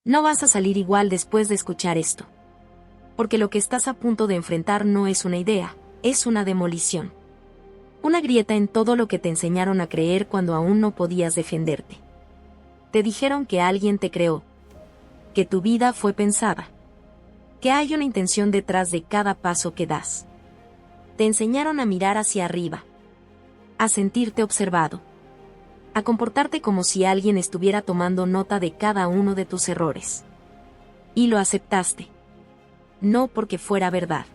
No vas a salir igual después de escuchar esto. Porque lo que estás a punto de enfrentar no es una idea, es una demolición. Una grieta en todo lo que te enseñaron a creer cuando aún no podías defenderte. Te dijeron que alguien te creó, que tu vida fue pensada, que hay una intención detrás de cada paso que das. Te enseñaron a mirar hacia arriba, a sentirte observado, a comportarte como si alguien estuviera tomando nota de cada uno de tus errores. Y lo aceptaste. No porque fuera verdad,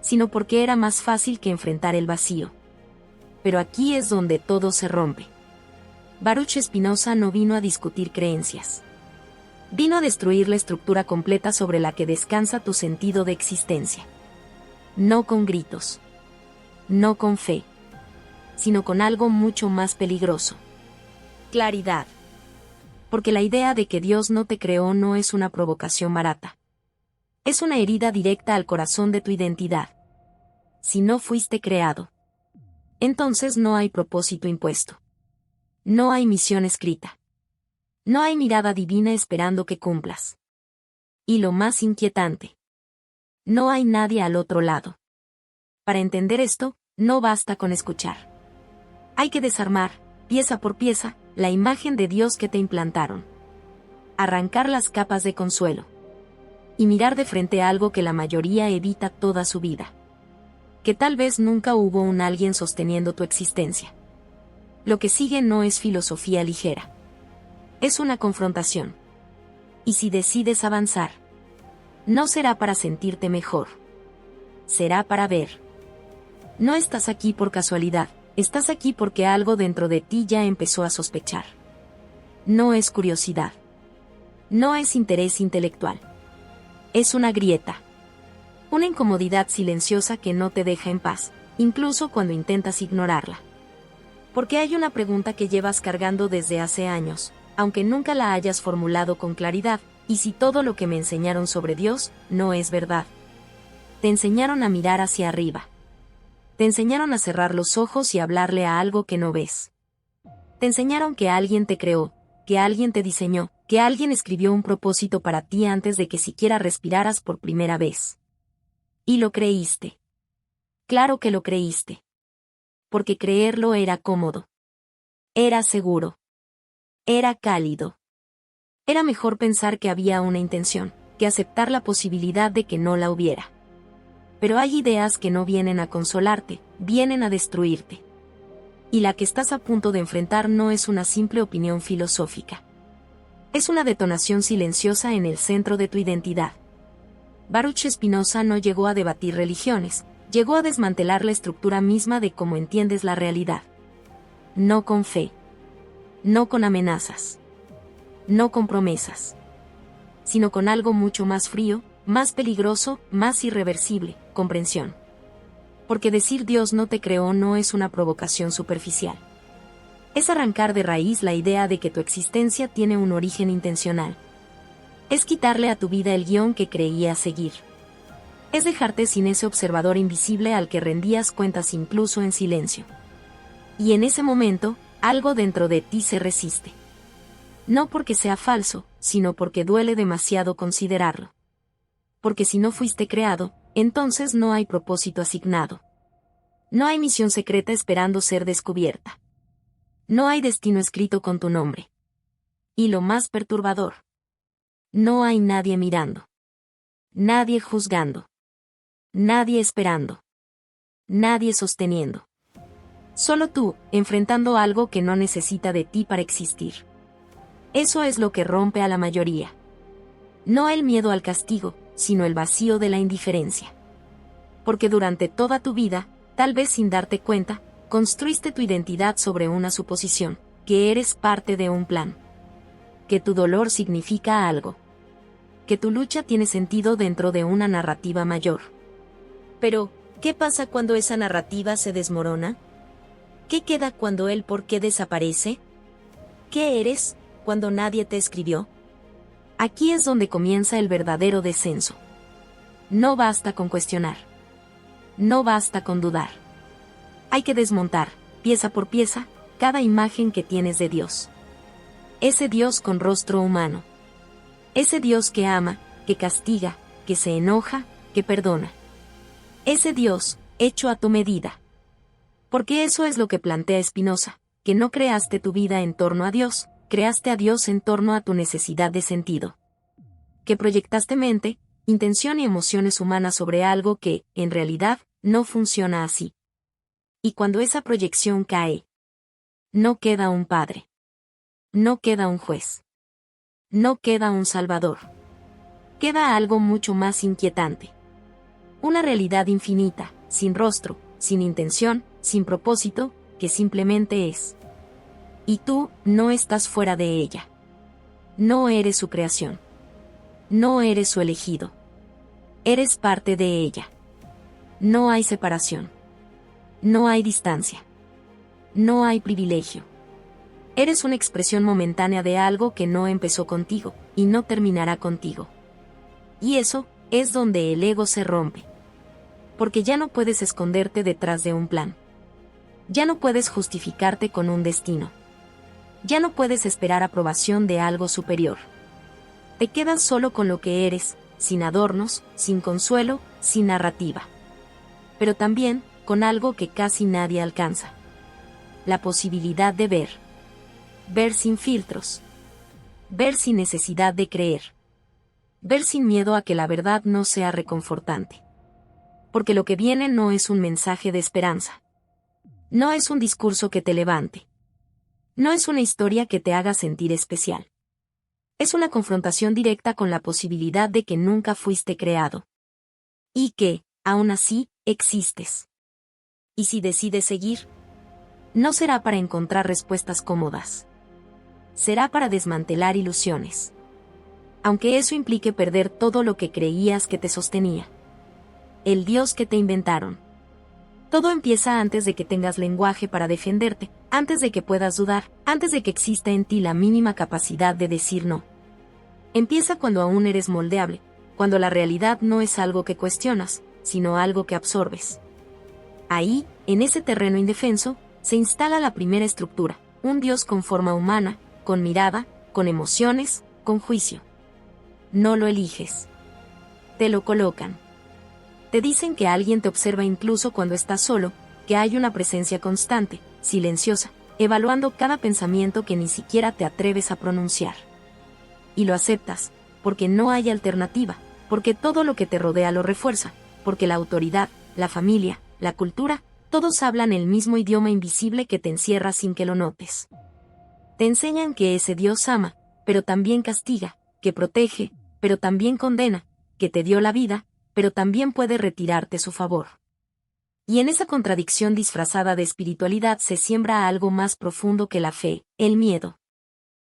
sino porque era más fácil que enfrentar el vacío. Pero aquí es donde todo se rompe. Baruch Spinoza no vino a discutir creencias. Vino a destruir la estructura completa sobre la que descansa tu sentido de existencia. No con gritos. No con fe. Sino con algo mucho más peligroso. Claridad. Porque la idea de que Dios no te creó no es una provocación barata. Es una herida directa al corazón de tu identidad. Si no fuiste creado, entonces no hay propósito impuesto. No hay misión escrita. No hay mirada divina esperando que cumplas. Y lo más inquietante, no hay nadie al otro lado. Para entender esto, no basta con escuchar. Hay que desarmar, pieza por pieza, la imagen de Dios que te implantaron. Arrancar las capas de consuelo. Y mirar de frente a algo que la mayoría evita toda su vida. Que tal vez nunca hubo un alguien sosteniendo tu existencia. Lo que sigue no es filosofía ligera. Es una confrontación. Y si decides avanzar, no será para sentirte mejor. Será para ver. No estás aquí por casualidad, estás aquí porque algo dentro de ti ya empezó a sospechar. No es curiosidad. No es interés intelectual. Es una grieta. Una incomodidad silenciosa que no te deja en paz, incluso cuando intentas ignorarla. Porque hay una pregunta que llevas cargando desde hace años, aunque nunca la hayas formulado con claridad, ¿y si todo lo que me enseñaron sobre Dios no es verdad? Te enseñaron a mirar hacia arriba. Te enseñaron a cerrar los ojos y hablarle a algo que no ves. Te enseñaron que alguien te creó, que alguien te diseñó, que alguien escribió un propósito para ti antes de que siquiera respiraras por primera vez. Y lo creíste. Claro que lo creíste. Porque creerlo era cómodo. Era seguro. Era cálido. Era mejor pensar que había una intención, que aceptar la posibilidad de que no la hubiera. Pero hay ideas que no vienen a consolarte, vienen a destruirte. Y la que estás a punto de enfrentar no es una simple opinión filosófica. Es una detonación silenciosa en el centro de tu identidad. Baruch Spinoza no llegó a debatir religiones, llegó a desmantelar la estructura misma de cómo entiendes la realidad. No con fe. No con amenazas. No con promesas. Sino con algo mucho más frío, más peligroso, más irreversible, comprensión. Porque decir Dios no te creó no es una provocación superficial. Es arrancar de raíz la idea de que tu existencia tiene un origen intencional. Es quitarle a tu vida el guión que creías seguir. Es dejarte sin ese observador invisible al que rendías cuentas incluso en silencio. Y en ese momento, algo dentro de ti se resiste. No porque sea falso, sino porque duele demasiado considerarlo. Porque si no fuiste creado, entonces no hay propósito asignado. No hay misión secreta esperando ser descubierta. No hay destino escrito con tu nombre. Y lo más perturbador, no hay nadie mirando. Nadie juzgando. Nadie esperando. Nadie sosteniendo. Solo tú, enfrentando algo que no necesita de ti para existir. Eso es lo que rompe a la mayoría. No el miedo al castigo, sino el vacío de la indiferencia. Porque durante toda tu vida, tal vez sin darte cuenta, construiste tu identidad sobre una suposición, que eres parte de un plan. Que tu dolor significa algo. Que tu lucha tiene sentido dentro de una narrativa mayor. Pero, ¿qué pasa cuando esa narrativa se desmorona? ¿Qué queda cuando el porqué desaparece? ¿Qué eres, cuando nadie te escribió? Aquí es donde comienza el verdadero descenso. No basta con cuestionar. No basta con dudar. Hay que desmontar, pieza por pieza, cada imagen que tienes de Dios. Ese Dios con rostro humano. Ese Dios que ama, que castiga, que se enoja, que perdona. Ese Dios, hecho a tu medida. Porque eso es lo que plantea Spinoza, que no creaste tu vida en torno a Dios, creaste a Dios en torno a tu necesidad de sentido. Que proyectaste mente, intención y emociones humanas sobre algo que, en realidad, no funciona así. Y cuando esa proyección cae, no queda un padre. No queda un juez. No queda un salvador. Queda algo mucho más inquietante. Una realidad infinita, sin rostro, sin intención, sin propósito, que simplemente es. Y tú no estás fuera de ella. No eres su creación. No eres su elegido. Eres parte de ella. No hay separación. No hay distancia. No hay privilegio. Eres una expresión momentánea de algo que no empezó contigo, y no terminará contigo. Y eso es donde el ego se rompe. Porque ya no puedes esconderte detrás de un plan. Ya no puedes justificarte con un destino. Ya no puedes esperar aprobación de algo superior. Te quedas solo con lo que eres, sin adornos, sin consuelo, sin narrativa. Pero también con algo que casi nadie alcanza. La posibilidad de ver. Ver sin filtros. Ver sin necesidad de creer. Ver sin miedo a que la verdad no sea reconfortante. Porque lo que viene no es un mensaje de esperanza. No es un discurso que te levante. No es una historia que te haga sentir especial. Es una confrontación directa con la posibilidad de que nunca fuiste creado. Y que, aún así, existes. Y si decides seguir, no será para encontrar respuestas cómodas. Será para desmantelar ilusiones. Aunque eso implique perder todo lo que creías que te sostenía. El Dios que te inventaron. Todo empieza antes de que tengas lenguaje para defenderte, antes de que puedas dudar, antes de que exista en ti la mínima capacidad de decir no. Empieza cuando aún eres moldeable, cuando la realidad no es algo que cuestionas, sino algo que absorbes. Ahí, en ese terreno indefenso, se instala la primera estructura, un Dios con forma humana, con mirada, con emociones, con juicio. No lo eliges. Te lo colocan. Te dicen que alguien te observa incluso cuando estás solo, que hay una presencia constante, silenciosa, evaluando cada pensamiento que ni siquiera te atreves a pronunciar. Y lo aceptas, porque no hay alternativa, porque todo lo que te rodea lo refuerza, porque la autoridad, la familia, la cultura, todos hablan el mismo idioma invisible que te encierra sin que lo notes. Te enseñan que ese Dios ama, pero también castiga, que protege, pero también condena, que te dio la vida, pero también puede retirarte su favor. Y en esa contradicción disfrazada de espiritualidad se siembra algo más profundo que la fe, el miedo.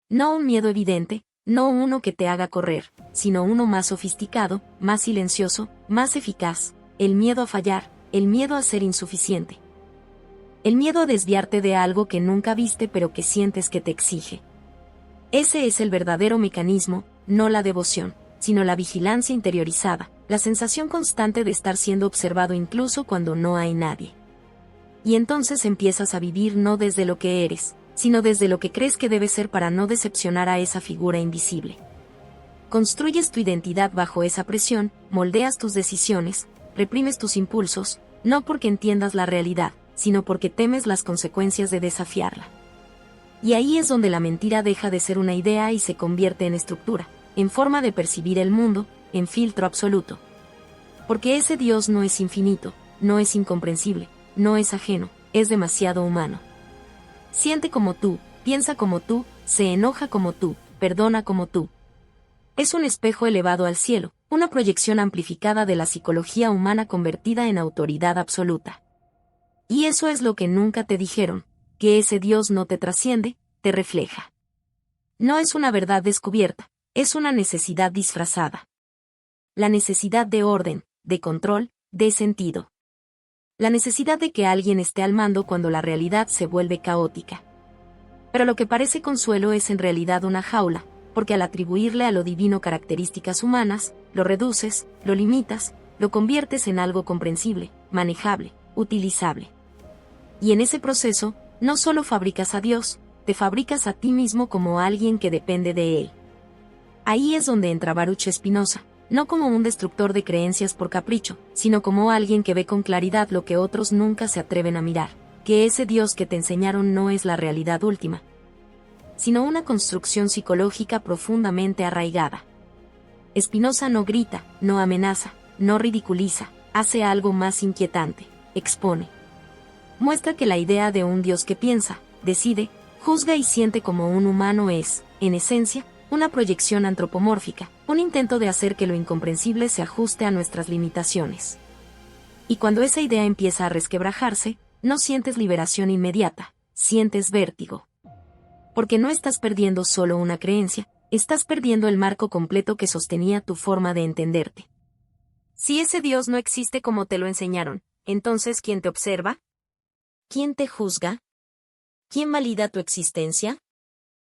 No un miedo evidente, no uno que te haga correr, sino uno más sofisticado, más silencioso, más eficaz, el miedo a fallar, el miedo a ser insuficiente. El miedo a desviarte de algo que nunca viste pero que sientes que te exige. Ese es el verdadero mecanismo, no la devoción, sino la vigilancia interiorizada, la sensación constante de estar siendo observado incluso cuando no hay nadie. Y entonces empiezas a vivir no desde lo que eres, sino desde lo que crees que debe ser para no decepcionar a esa figura invisible. Construyes tu identidad bajo esa presión, moldeas tus decisiones, reprimes tus impulsos, no porque entiendas la realidad, sino porque temes las consecuencias de desafiarla. Y ahí es donde la mentira deja de ser una idea y se convierte en estructura, en forma de percibir el mundo, en filtro absoluto. Porque ese Dios no es infinito, no es incomprensible, no es ajeno, es demasiado humano. Siente como tú, piensa como tú, se enoja como tú, perdona como tú. Es un espejo elevado al cielo, una proyección amplificada de la psicología humana convertida en autoridad absoluta. Y eso es lo que nunca te dijeron, que ese Dios no te trasciende, te refleja. No es una verdad descubierta, es una necesidad disfrazada. La necesidad de orden, de control, de sentido. La necesidad de que alguien esté al mando cuando la realidad se vuelve caótica. Pero lo que parece consuelo es en realidad una jaula, porque al atribuirle a lo divino características humanas, lo reduces, lo limitas, lo conviertes en algo comprensible, manejable, utilizable. Y en ese proceso, no solo fabricas a Dios, te fabricas a ti mismo como alguien que depende de Él. Ahí es donde entra Baruch Spinoza, no como un destructor de creencias por capricho, sino como alguien que ve con claridad lo que otros nunca se atreven a mirar, que ese Dios que te enseñaron no es la realidad última, sino una construcción psicológica profundamente arraigada. Spinoza no grita, no amenaza, no ridiculiza, hace algo más inquietante, expone. Muestra que la idea de un Dios que piensa, decide, juzga y siente como un humano es, en esencia, una proyección antropomórfica, un intento de hacer que lo incomprensible se ajuste a nuestras limitaciones. Y cuando esa idea empieza a resquebrajarse, no sientes liberación inmediata, sientes vértigo. Porque no estás perdiendo solo una creencia, estás perdiendo el marco completo que sostenía tu forma de entenderte. Si ese Dios no existe como te lo enseñaron, entonces ¿quién te observa? ¿Quién te juzga? ¿Quién valida tu existencia?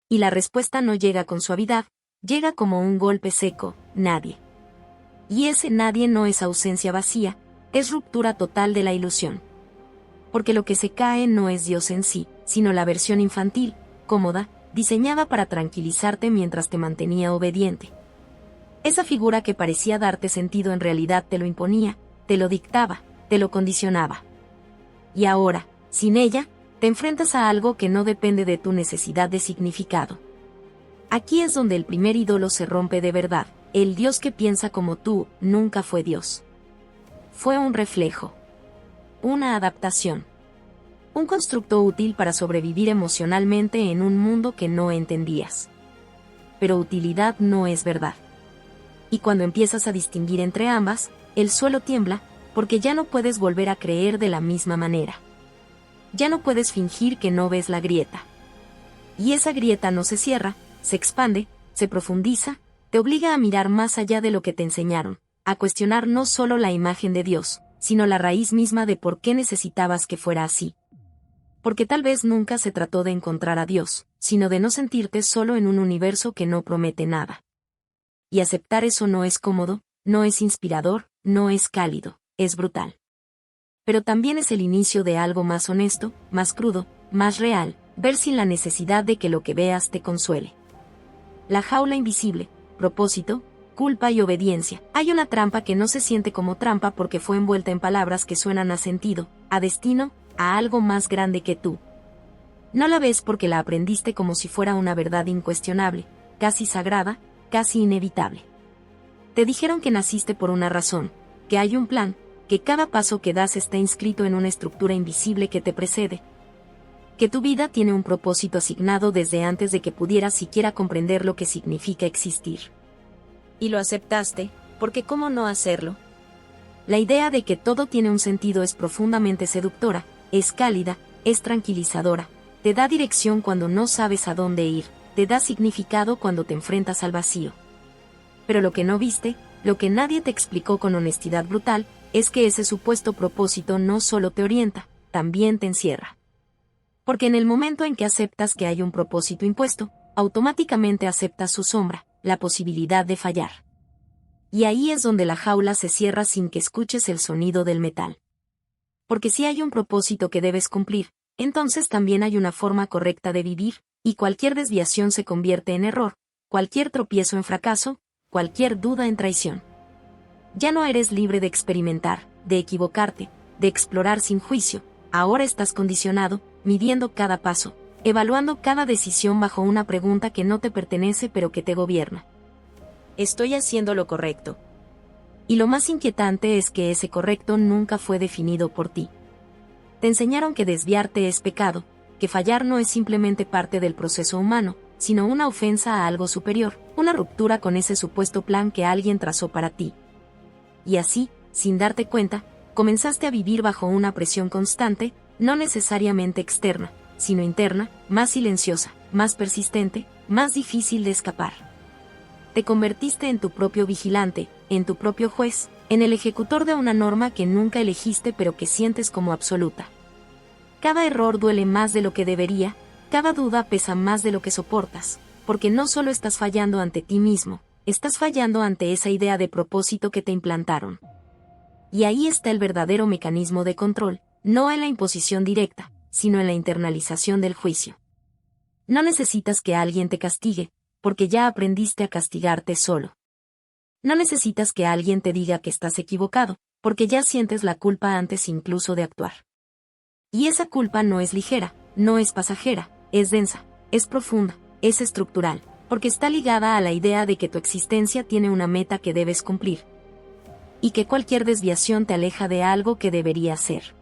Y la respuesta no llega con suavidad, llega como un golpe seco, nadie. Y ese nadie no es ausencia vacía, es ruptura total de la ilusión. Porque lo que se cae no es Dios en sí, sino la versión infantil, cómoda, diseñada para tranquilizarte mientras te mantenía obediente. Esa figura que parecía darte sentido en realidad te lo imponía, te lo dictaba, te lo condicionaba. Y ahora, sin ella, te enfrentas a algo que no depende de tu necesidad de significado. Aquí es donde el primer ídolo se rompe de verdad. El Dios que piensa como tú nunca fue Dios. Fue un reflejo. Una adaptación. Un constructo útil para sobrevivir emocionalmente en un mundo que no entendías. Pero utilidad no es verdad. Y cuando empiezas a distinguir entre ambas, el suelo tiembla, porque ya no puedes volver a creer de la misma manera. Ya no puedes fingir que no ves la grieta. Y esa grieta no se cierra, se expande, se profundiza, te obliga a mirar más allá de lo que te enseñaron, a cuestionar no solo la imagen de Dios, sino la raíz misma de por qué necesitabas que fuera así. Porque tal vez nunca se trató de encontrar a Dios, sino de no sentirte solo en un universo que no promete nada. Y aceptar eso no es cómodo, no es inspirador, no es cálido, es brutal. Pero también es el inicio de algo más honesto, más crudo, más real, ver sin la necesidad de que lo que veas te consuele. La jaula invisible, propósito, culpa y obediencia. Hay una trampa que no se siente como trampa porque fue envuelta en palabras que suenan a sentido, a destino, a algo más grande que tú. No la ves porque la aprendiste como si fuera una verdad incuestionable, casi sagrada, casi inevitable. Te dijeron que naciste por una razón, que hay un plan, que cada paso que das está inscrito en una estructura invisible que te precede. Que tu vida tiene un propósito asignado desde antes de que pudieras siquiera comprender lo que significa existir. Y lo aceptaste, porque ¿cómo no hacerlo? La idea de que todo tiene un sentido es profundamente seductora, es cálida, es tranquilizadora, te da dirección cuando no sabes a dónde ir, te da significado cuando te enfrentas al vacío. Pero lo que no viste, lo que nadie te explicó con honestidad brutal, es que ese supuesto propósito no solo te orienta, también te encierra. Porque en el momento en que aceptas que hay un propósito impuesto, automáticamente aceptas su sombra, la posibilidad de fallar. Y ahí es donde la jaula se cierra sin que escuches el sonido del metal. Porque si hay un propósito que debes cumplir, entonces también hay una forma correcta de vivir, y cualquier desviación se convierte en error, cualquier tropiezo en fracaso, cualquier duda en traición. Ya no eres libre de experimentar, de equivocarte, de explorar sin juicio, ahora estás condicionado, midiendo cada paso, evaluando cada decisión bajo una pregunta que no te pertenece pero que te gobierna. ¿Estoy haciendo lo correcto? Y lo más inquietante es que ese correcto nunca fue definido por ti. Te enseñaron que desviarte es pecado, que fallar no es simplemente parte del proceso humano, sino una ofensa a algo superior, una ruptura con ese supuesto plan que alguien trazó para ti. Y así, sin darte cuenta, comenzaste a vivir bajo una presión constante, no necesariamente externa, sino interna, más silenciosa, más persistente, más difícil de escapar. Te convertiste en tu propio vigilante, en tu propio juez, en el ejecutor de una norma que nunca elegiste pero que sientes como absoluta. Cada error duele más de lo que debería, cada duda pesa más de lo que soportas, porque no solo estás fallando ante ti mismo, estás fallando ante esa idea de propósito que te implantaron. Y ahí está el verdadero mecanismo de control, no en la imposición directa, sino en la internalización del juicio. No necesitas que alguien te castigue, porque ya aprendiste a castigarte solo. No necesitas que alguien te diga que estás equivocado, porque ya sientes la culpa antes incluso de actuar. Y esa culpa no es ligera, no es pasajera, es densa, es profunda, es estructural, porque está ligada a la idea de que tu existencia tiene una meta que debes cumplir, y que cualquier desviación te aleja de algo que debería ser.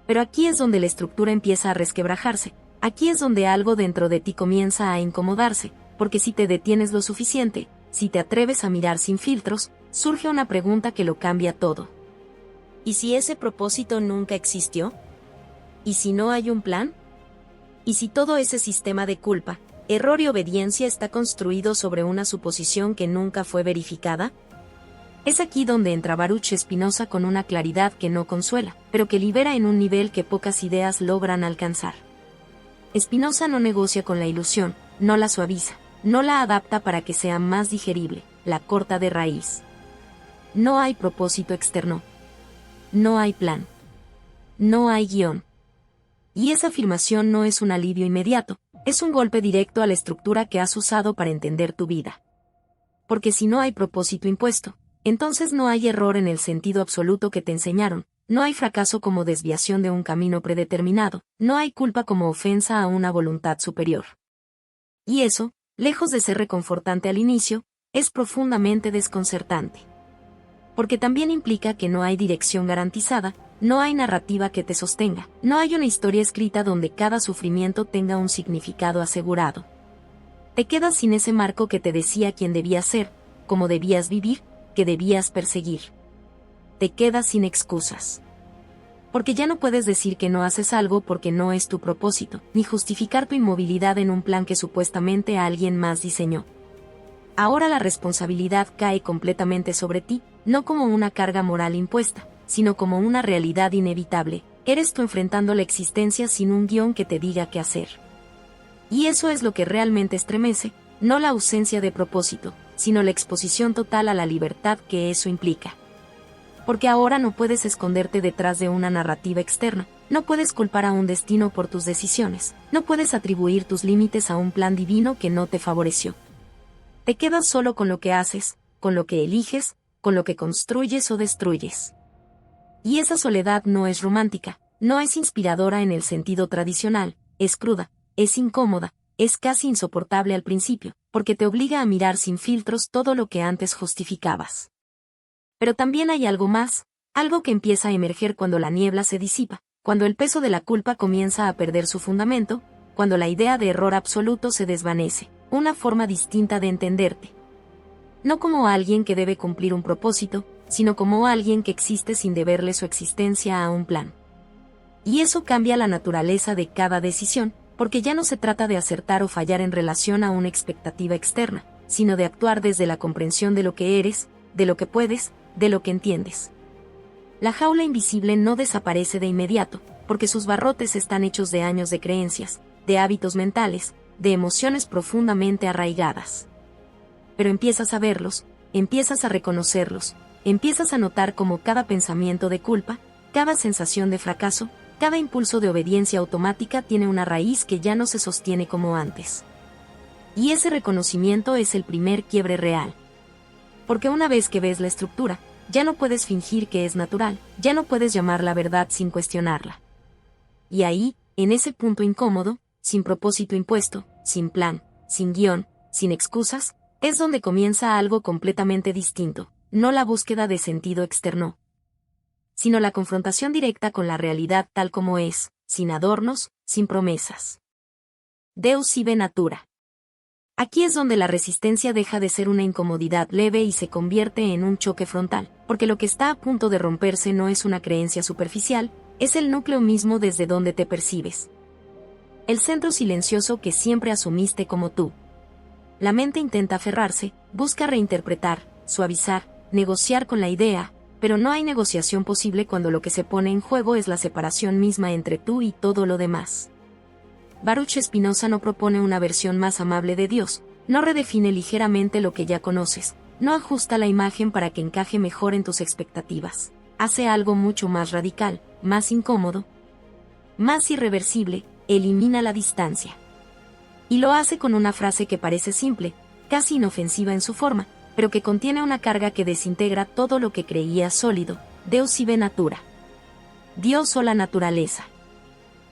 Pero aquí es donde la estructura empieza a resquebrajarse, aquí es donde algo dentro de ti comienza a incomodarse, porque si te detienes lo suficiente, si te atreves a mirar sin filtros, surge una pregunta que lo cambia todo. ¿Y si ese propósito nunca existió? ¿Y si no hay un plan? ¿Y si todo ese sistema de culpa, error y obediencia está construido sobre una suposición que nunca fue verificada? Es aquí donde entra Baruch Spinoza con una claridad que no consuela, pero que libera en un nivel que pocas ideas logran alcanzar. Spinoza no negocia con la ilusión, no la suaviza, no la adapta para que sea más digerible, la corta de raíz. No hay propósito externo. No hay plan. No hay guión. Y esa afirmación no es un alivio inmediato, es un golpe directo a la estructura que has usado para entender tu vida. Porque si no hay propósito impuesto, entonces no hay error en el sentido absoluto que te enseñaron, no hay fracaso como desviación de un camino predeterminado, no hay culpa como ofensa a una voluntad superior. Y eso, lejos de ser reconfortante al inicio, es profundamente desconcertante. Porque también implica que no hay dirección garantizada, no hay narrativa que te sostenga, no hay una historia escrita donde cada sufrimiento tenga un significado asegurado. Te quedas sin ese marco que te decía quién debías ser, cómo debías vivir, que debías perseguir. Te quedas sin excusas. Porque ya no puedes decir que no haces algo porque no es tu propósito, ni justificar tu inmovilidad en un plan que supuestamente alguien más diseñó. Ahora la responsabilidad cae completamente sobre ti, no como una carga moral impuesta, sino como una realidad inevitable. Eres tú enfrentando la existencia sin un guión que te diga qué hacer. Y eso es lo que realmente estremece, no la ausencia de propósito, sino la exposición total a la libertad que eso implica. Porque ahora no puedes esconderte detrás de una narrativa externa, no puedes culpar a un destino por tus decisiones, no puedes atribuir tus límites a un plan divino que no te favoreció. Te quedas solo con lo que haces, con lo que eliges, con lo que construyes o destruyes. Y esa soledad no es romántica, no es inspiradora en el sentido tradicional, es cruda, es incómoda, es casi insoportable al principio, porque te obliga a mirar sin filtros todo lo que antes justificabas. Pero también hay algo más, algo que empieza a emerger cuando la niebla se disipa, cuando el peso de la culpa comienza a perder su fundamento, cuando la idea de error absoluto se desvanece, una forma distinta de entenderte. No como alguien que debe cumplir un propósito, sino como alguien que existe sin deberle su existencia a un plan. Y eso cambia la naturaleza de cada decisión, porque ya no se trata de acertar o fallar en relación a una expectativa externa, sino de actuar desde la comprensión de lo que eres, de lo que puedes, de lo que entiendes. La jaula invisible no desaparece de inmediato, porque sus barrotes están hechos de años de creencias, de hábitos mentales, de emociones profundamente arraigadas. Pero empiezas a verlos, empiezas a reconocerlos, empiezas a notar cómo cada pensamiento de culpa, cada sensación de fracaso, cada impulso de obediencia automática tiene una raíz que ya no se sostiene como antes. Y ese reconocimiento es el primer quiebre real. Porque una vez que ves la estructura, ya no puedes fingir que es natural, ya no puedes llamar la verdad sin cuestionarla. Y ahí, en ese punto incómodo, sin propósito impuesto, sin plan, sin guión, sin excusas, es donde comienza algo completamente distinto, no la búsqueda de sentido externo, sino la confrontación directa con la realidad tal como es, sin adornos, sin promesas. Deus sive natura. Aquí es donde la resistencia deja de ser una incomodidad leve y se convierte en un choque frontal, porque lo que está a punto de romperse no es una creencia superficial, es el núcleo mismo desde donde te percibes. El centro silencioso que siempre asumiste como tú. La mente intenta aferrarse, busca reinterpretar, suavizar, negociar con la idea, pero no hay negociación posible cuando lo que se pone en juego es la separación misma entre tú y todo lo demás. Baruch Spinoza no propone una versión más amable de Dios, no redefine ligeramente lo que ya conoces, no ajusta la imagen para que encaje mejor en tus expectativas. Hace algo mucho más radical, más incómodo, más irreversible, elimina la distancia. Y lo hace con una frase que parece simple, casi inofensiva en su forma, pero que contiene una carga que desintegra todo lo que creía sólido, Deus sive natura. Dios o la naturaleza.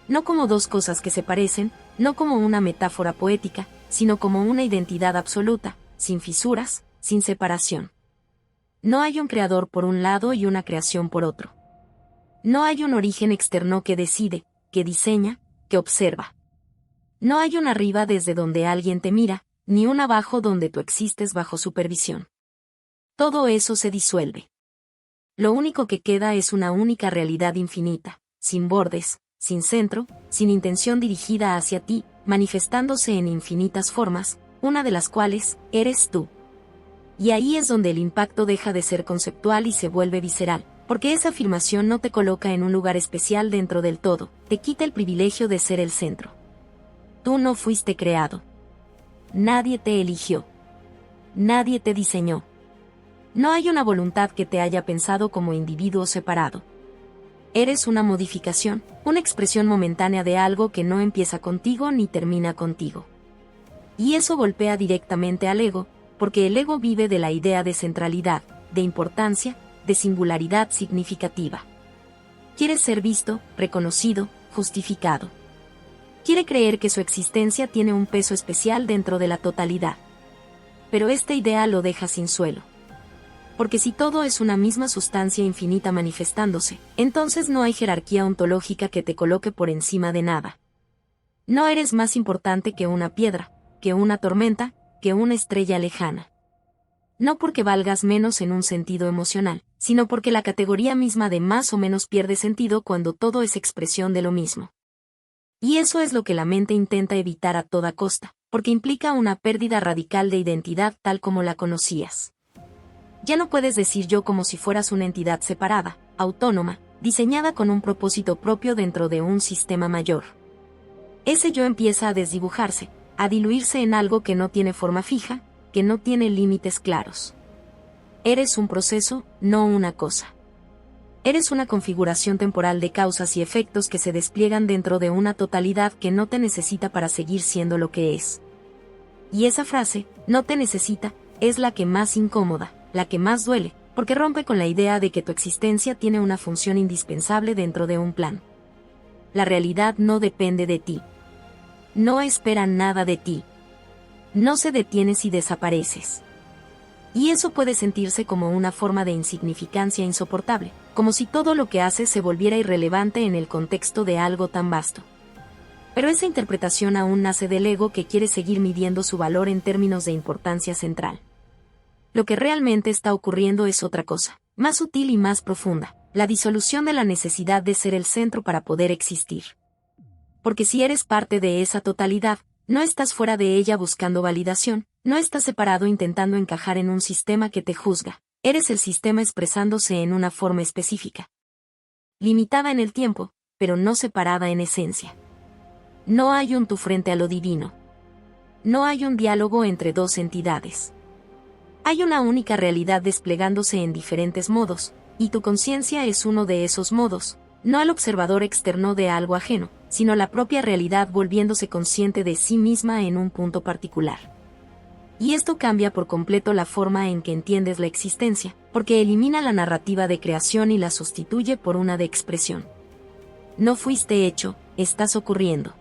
No como dos cosas que se parecen, no como una metáfora poética, sino como una identidad absoluta, sin fisuras, sin separación. No hay un creador por un lado y una creación por otro. No hay un origen externo que decide, que diseña, que observa. No hay un arriba desde donde alguien te mira, ni un abajo donde tú existes bajo supervisión. Todo eso se disuelve. Lo único que queda es una única realidad infinita, sin bordes, sin centro, sin intención dirigida hacia ti, manifestándose en infinitas formas, una de las cuales eres tú. Y ahí es donde el impacto deja de ser conceptual y se vuelve visceral, porque esa afirmación no te coloca en un lugar especial dentro del todo, te quita el privilegio de ser el centro. Tú no fuiste creado. Nadie te eligió. Nadie te diseñó. No hay una voluntad que te haya pensado como individuo separado. Eres una modificación, una expresión momentánea de algo que no empieza contigo ni termina contigo. Y eso golpea directamente al ego, porque el ego vive de la idea de centralidad, de importancia, de singularidad significativa. Quiere ser visto, reconocido, justificado. Quiere creer que su existencia tiene un peso especial dentro de la totalidad. Pero esta idea lo deja sin suelo. Porque si todo es una misma sustancia infinita manifestándose, entonces no hay jerarquía ontológica que te coloque por encima de nada. No eres más importante que una piedra, que una tormenta, que una estrella lejana. No porque valgas menos en un sentido emocional, sino porque la categoría misma de más o menos pierde sentido cuando todo es expresión de lo mismo. Y eso es lo que la mente intenta evitar a toda costa, porque implica una pérdida radical de identidad tal como la conocías. Ya no puedes decir yo como si fueras una entidad separada, autónoma, diseñada con un propósito propio dentro de un sistema mayor. Ese yo empieza a desdibujarse, a diluirse en algo que no tiene forma fija, que no tiene límites claros. Eres un proceso, no una cosa. Eres una configuración temporal de causas y efectos que se despliegan dentro de una totalidad que no te necesita para seguir siendo lo que es. Y esa frase, no te necesita, es la que más incómoda, la que más duele, porque rompe con la idea de que tu existencia tiene una función indispensable dentro de un plan. La realidad no depende de ti. No espera nada de ti. No se detiene si desapareces. Y eso puede sentirse como una forma de insignificancia insoportable, como si todo lo que haces se volviera irrelevante en el contexto de algo tan vasto. Pero esa interpretación aún nace del ego que quiere seguir midiendo su valor en términos de importancia central. Lo que realmente está ocurriendo es otra cosa, más sutil y más profunda, la disolución de la necesidad de ser el centro para poder existir. Porque si eres parte de esa totalidad, no estás fuera de ella buscando validación, no estás separado intentando encajar en un sistema que te juzga, eres el sistema expresándose en una forma específica. Limitada en el tiempo, pero no separada en esencia. No hay un tú frente a lo divino. No hay un diálogo entre dos entidades. Hay una única realidad desplegándose en diferentes modos, y tu conciencia es uno de esos modos, no al observador externo de algo ajeno, sino la propia realidad volviéndose consciente de sí misma en un punto particular. Y esto cambia por completo la forma en que entiendes la existencia, porque elimina la narrativa de creación y la sustituye por una de expresión. No fuiste hecho, estás ocurriendo.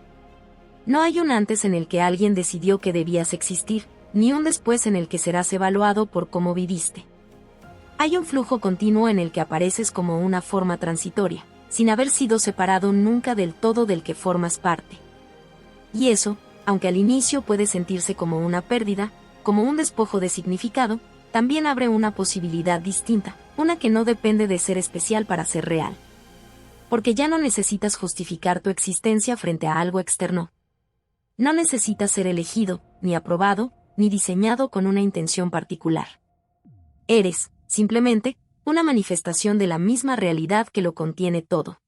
No hay un antes en el que alguien decidió que debías existir, ni un después en el que serás evaluado por cómo viviste. Hay un flujo continuo en el que apareces como una forma transitoria, sin haber sido separado nunca del todo del que formas parte. Y eso, aunque al inicio puede sentirse como una pérdida, como un despojo de significado, también abre una posibilidad distinta, una que no depende de ser especial para ser real. Porque ya no necesitas justificar tu existencia frente a algo externo. No necesitas ser elegido, ni aprobado, ni diseñado con una intención particular. Eres, simplemente, una manifestación de la misma realidad que lo contiene todo.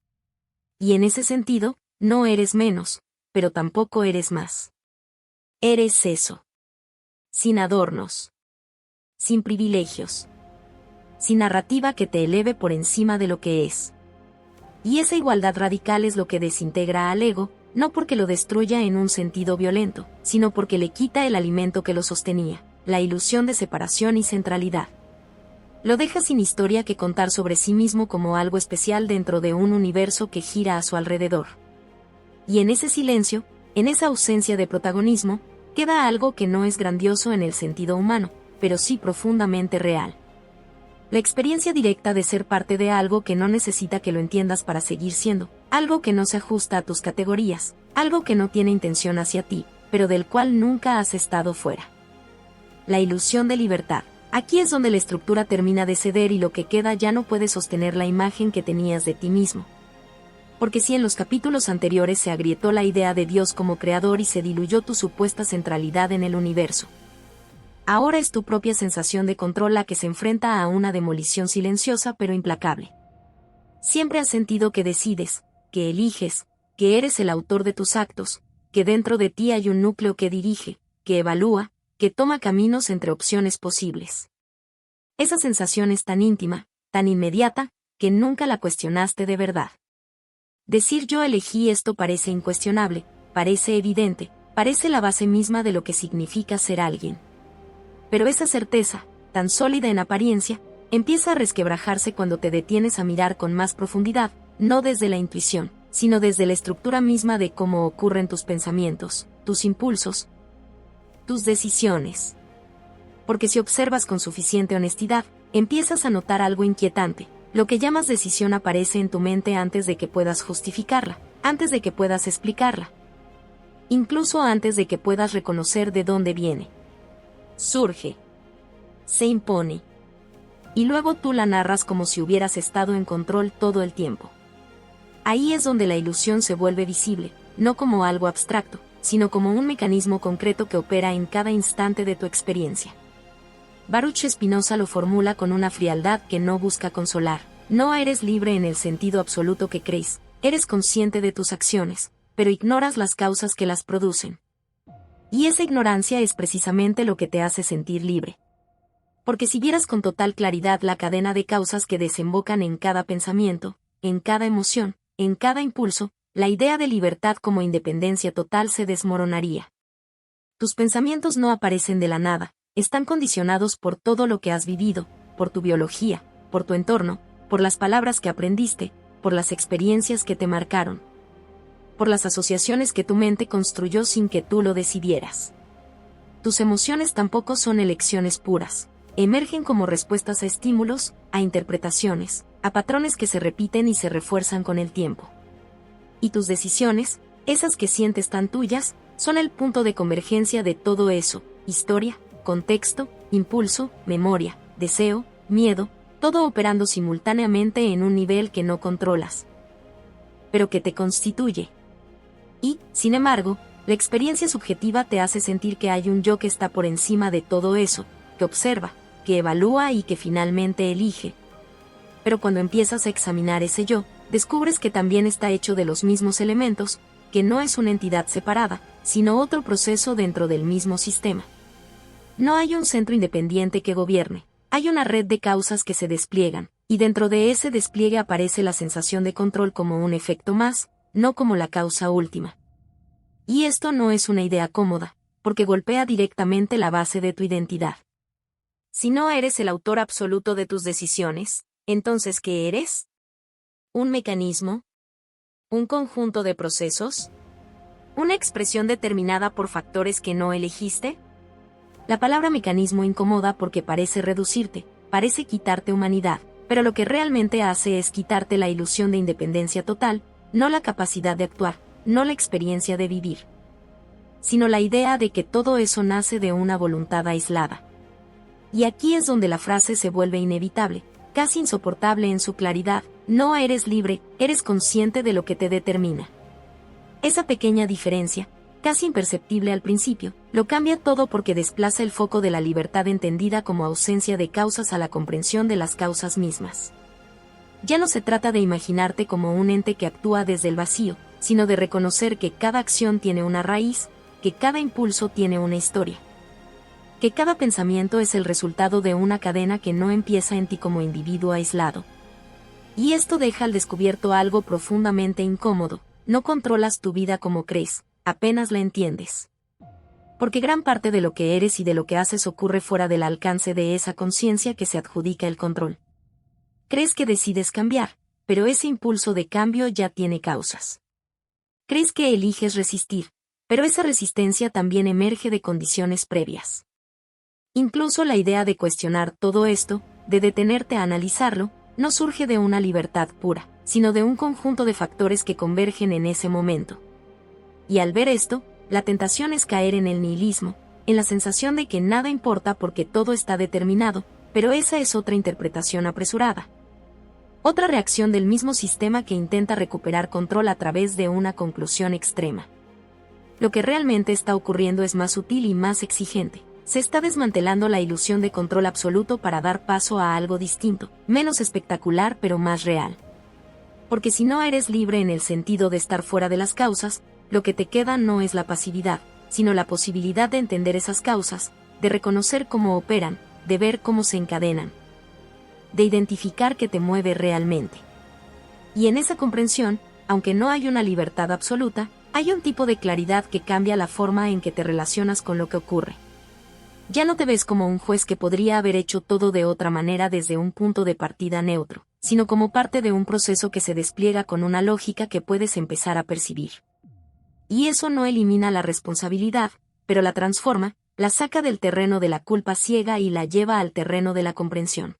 Y en ese sentido, no eres menos, pero tampoco eres más. Eres eso. Sin adornos. Sin privilegios. Sin narrativa que te eleve por encima de lo que es. Y esa igualdad radical es lo que desintegra al ego, no porque lo destruya en un sentido violento, sino porque le quita el alimento que lo sostenía, la ilusión de separación y centralidad. Lo deja sin historia que contar sobre sí mismo como algo especial dentro de un universo que gira a su alrededor. Y en ese silencio, en esa ausencia de protagonismo, queda algo que no es grandioso en el sentido humano, pero sí profundamente real. La experiencia directa de ser parte de algo que no necesita que lo entiendas para seguir siendo, algo que no se ajusta a tus categorías, algo que no tiene intención hacia ti, pero del cual nunca has estado fuera. La ilusión de libertad. Aquí es donde la estructura termina de ceder y lo que queda ya no puede sostener la imagen que tenías de ti mismo. Porque si en los capítulos anteriores se agrietó la idea de Dios como creador y se diluyó tu supuesta centralidad en el universo, ahora es tu propia sensación de control la que se enfrenta a una demolición silenciosa pero implacable. Siempre has sentido que decides, que eliges, que eres el autor de tus actos, que dentro de ti hay un núcleo que dirige, que evalúa, que toma caminos entre opciones posibles. Esa sensación es tan íntima, tan inmediata, que nunca la cuestionaste de verdad. Decir yo elegí esto parece incuestionable, parece evidente, parece la base misma de lo que significa ser alguien. Pero esa certeza, tan sólida en apariencia, empieza a resquebrajarse cuando te detienes a mirar con más profundidad, no desde la intuición, sino desde la estructura misma de cómo ocurren tus pensamientos, tus impulsos, tus decisiones. Porque si observas con suficiente honestidad, empiezas a notar algo inquietante. Lo que llamas decisión aparece en tu mente antes de que puedas justificarla, antes de que puedas explicarla, incluso antes de que puedas reconocer de dónde viene. Surge, se impone, y luego tú la narras como si hubieras estado en control todo el tiempo. Ahí es donde la ilusión se vuelve visible, no como algo abstracto, sino como un mecanismo concreto que opera en cada instante de tu experiencia. Baruch Spinoza lo formula con una frialdad que no busca consolar. No eres libre en el sentido absoluto que crees, eres consciente de tus acciones, pero ignoras las causas que las producen. Y esa ignorancia es precisamente lo que te hace sentir libre. Porque si vieras con total claridad la cadena de causas que desembocan en cada pensamiento, en cada emoción, en cada impulso, la idea de libertad como independencia total se desmoronaría. Tus pensamientos no aparecen de la nada, están condicionados por todo lo que has vivido, por tu biología, por tu entorno, por las palabras que aprendiste, por las experiencias que te marcaron, por las asociaciones que tu mente construyó sin que tú lo decidieras. Tus emociones tampoco son elecciones puras, emergen como respuestas a estímulos, a interpretaciones, a patrones que se repiten y se refuerzan con el tiempo. Y tus decisiones, esas que sientes tan tuyas, son el punto de convergencia de todo eso: historia, contexto, impulso, memoria, deseo, miedo, todo operando simultáneamente en un nivel que no controlas, pero que te constituye. Y, sin embargo, la experiencia subjetiva te hace sentir que hay un yo que está por encima de todo eso, que observa, que evalúa y que finalmente elige. Pero cuando empiezas a examinar ese yo, descubres que también está hecho de los mismos elementos, que no es una entidad separada, sino otro proceso dentro del mismo sistema. No hay un centro independiente que gobierne, hay una red de causas que se despliegan, y dentro de ese despliegue aparece la sensación de control como un efecto más, no como la causa última. Y esto no es una idea cómoda, porque golpea directamente la base de tu identidad. Si no eres el autor absoluto de tus decisiones, ¿entonces qué eres? ¿Un mecanismo? ¿Un conjunto de procesos? ¿Una expresión determinada por factores que no elegiste? La palabra mecanismo incomoda porque parece reducirte, parece quitarte humanidad, pero lo que realmente hace es quitarte la ilusión de independencia total, no la capacidad de actuar, no la experiencia de vivir, sino la idea de que todo eso nace de una voluntad aislada. Y aquí es donde la frase se vuelve inevitable, casi insoportable en su claridad: no eres libre, eres consciente de lo que te determina. Esa pequeña diferencia, casi imperceptible al principio, lo cambia todo porque desplaza el foco de la libertad entendida como ausencia de causas a la comprensión de las causas mismas. Ya no se trata de imaginarte como un ente que actúa desde el vacío, sino de reconocer que cada acción tiene una raíz, que cada impulso tiene una historia, que cada pensamiento es el resultado de una cadena que no empieza en ti como individuo aislado. Y esto deja al descubierto algo profundamente incómodo: no controlas tu vida como crees, apenas la entiendes. Porque gran parte de lo que eres y de lo que haces ocurre fuera del alcance de esa conciencia que se adjudica el control. Crees que decides cambiar, pero ese impulso de cambio ya tiene causas. Crees que eliges resistir, pero esa resistencia también emerge de condiciones previas. Incluso la idea de cuestionar todo esto, de detenerte a analizarlo, no surge de una libertad pura, sino de un conjunto de factores que convergen en ese momento. Y al ver esto, la tentación es caer en el nihilismo, en la sensación de que nada importa porque todo está determinado, pero esa es otra interpretación apresurada. Otra reacción del mismo sistema que intenta recuperar control a través de una conclusión extrema. Lo que realmente está ocurriendo es más sutil y más exigente. Se está desmantelando la ilusión de control absoluto para dar paso a algo distinto, menos espectacular pero más real. Porque si no eres libre en el sentido de estar fuera de las causas, lo que te queda no es la pasividad, sino la posibilidad de entender esas causas, de reconocer cómo operan, de ver cómo se encadenan, de identificar qué te mueve realmente. Y en esa comprensión, aunque no hay una libertad absoluta, hay un tipo de claridad que cambia la forma en que te relacionas con lo que ocurre. Ya no te ves como un juez que podría haber hecho todo de otra manera desde un punto de partida neutro, sino como parte de un proceso que se despliega con una lógica que puedes empezar a percibir. Y eso no elimina la responsabilidad, pero la transforma, la saca del terreno de la culpa ciega y la lleva al terreno de la comprensión.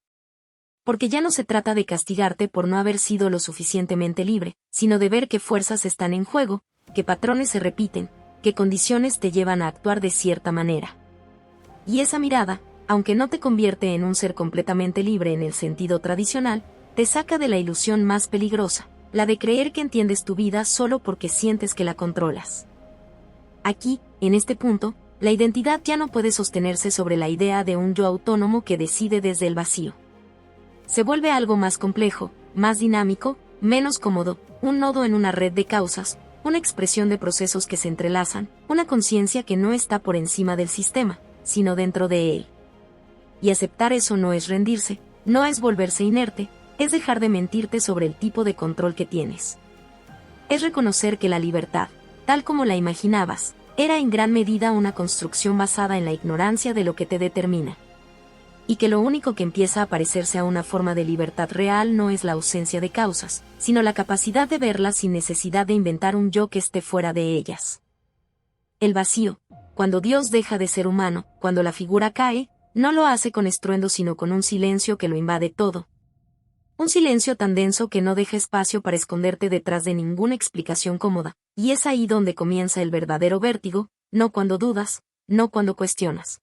Porque ya no se trata de castigarte por no haber sido lo suficientemente libre, sino de ver qué fuerzas están en juego, qué patrones se repiten, qué condiciones te llevan a actuar de cierta manera. Y esa mirada, aunque no te convierte en un ser completamente libre en el sentido tradicional, te saca de la ilusión más peligrosa, la de creer que entiendes tu vida solo porque sientes que la controlas. Aquí, en este punto, la identidad ya no puede sostenerse sobre la idea de un yo autónomo que decide desde el vacío. Se vuelve algo más complejo, más dinámico, menos cómodo, un nodo en una red de causas, una expresión de procesos que se entrelazan, una conciencia que no está por encima del sistema, sino dentro de él. Y aceptar eso no es rendirse, no es volverse inerte, es dejar de mentirte sobre el tipo de control que tienes. Es reconocer que la libertad, tal como la imaginabas, era en gran medida una construcción basada en la ignorancia de lo que te determina. Y que lo único que empieza a parecerse a una forma de libertad real no es la ausencia de causas, sino la capacidad de verlas sin necesidad de inventar un yo que esté fuera de ellas. El vacío, cuando Dios deja de ser humano, cuando la figura cae, no lo hace con estruendo sino con un silencio que lo invade todo. Un silencio tan denso que no deja espacio para esconderte detrás de ninguna explicación cómoda, y es ahí donde comienza el verdadero vértigo, no cuando dudas, no cuando cuestionas,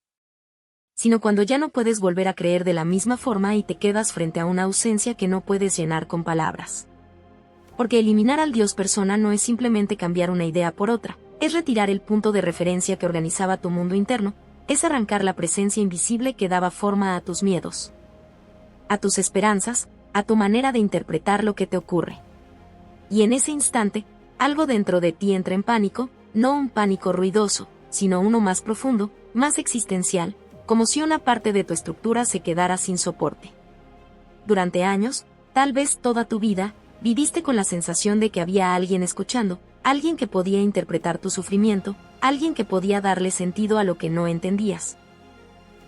sino cuando ya no puedes volver a creer de la misma forma y te quedas frente a una ausencia que no puedes llenar con palabras. Porque eliminar al Dios persona no es simplemente cambiar una idea por otra, es retirar el punto de referencia que organizaba tu mundo interno, es arrancar la presencia invisible que daba forma a tus miedos, a tus esperanzas, a tu manera de interpretar lo que te ocurre. Y en ese instante, algo dentro de ti entra en pánico, no un pánico ruidoso, sino uno más profundo, más existencial, como si una parte de tu estructura se quedara sin soporte. Durante años, tal vez toda tu vida, viviste con la sensación de que había alguien escuchando, alguien que podía interpretar tu sufrimiento, alguien que podía darle sentido a lo que no entendías.